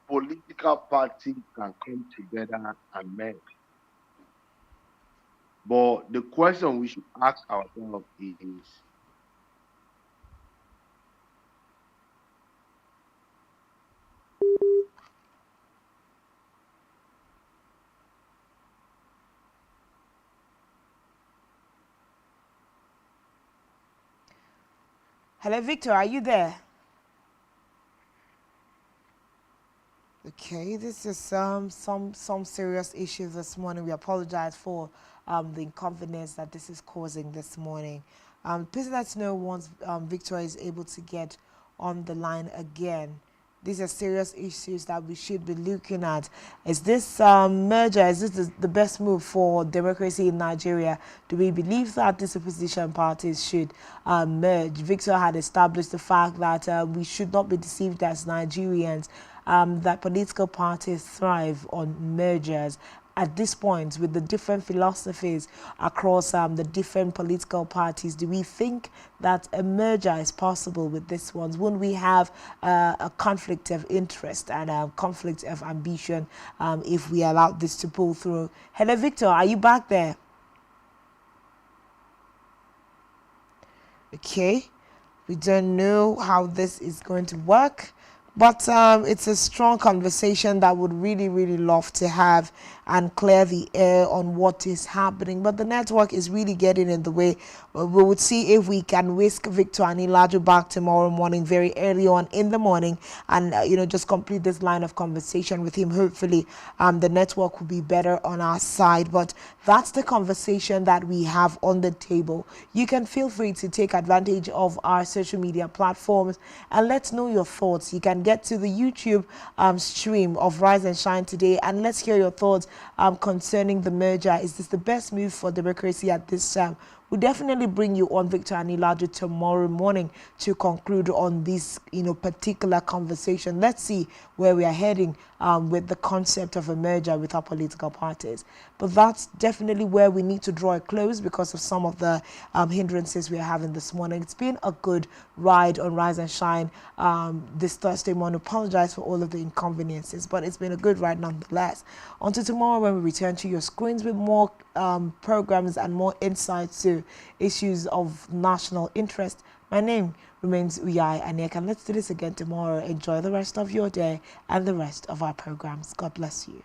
political party can come together and merge. But the question we should ask ourselves is, Hello, Victor, are you there? Okay, this is some serious issues this morning. We apologize for the inconvenience that this is causing this morning. Please let us know once Victor is able to get on the line again. These are serious issues that we should be looking at. Is this merger, is this the best move for democracy in Nigeria? Do we believe that these opposition parties should merge? Victor had established the fact that we should not be deceived as Nigerians, that political parties thrive on mergers. At this point, with the different philosophies across the different political parties, do we think that a merger is possible with this ones? Wouldn't we have a conflict of interest and a conflict of ambition if we allowed this to pull through? Hello, Victor, are you back there? Okay, we don't know how this is going to work. But it's a strong conversation that would really love to have and clear the air on what is happening. But the network is really getting in the way. We would see if we can whisk Victor Anilaju back tomorrow morning, very early on in the morning, and just complete this line of conversation with him. Hopefully, the network will be better on our side. But that's the conversation that we have on the table. You can feel free to take advantage of our social media platforms and let's know your thoughts. You can get to the YouTube stream of Rise and Shine today, and let's hear your thoughts concerning the merger. Is this the best move for democracy at this time? We'll definitely bring you on Victor Anilaju tomorrow morning to conclude on this particular conversation. Let's see where we are heading with the concept of a merger with our political parties. But that's definitely where we need to draw a close because of some of the hindrances we are having this morning. It's been a good ride on Rise and Shine this Thursday morning. Apologize for all of the inconveniences, but it's been a good ride nonetheless. Until tomorrow when we return to your screens with more programs and more insights to issues of national interest. My name remains Uyai Anyeka, and let's do this again tomorrow. Enjoy the rest of your day and the rest of our programs. God bless you.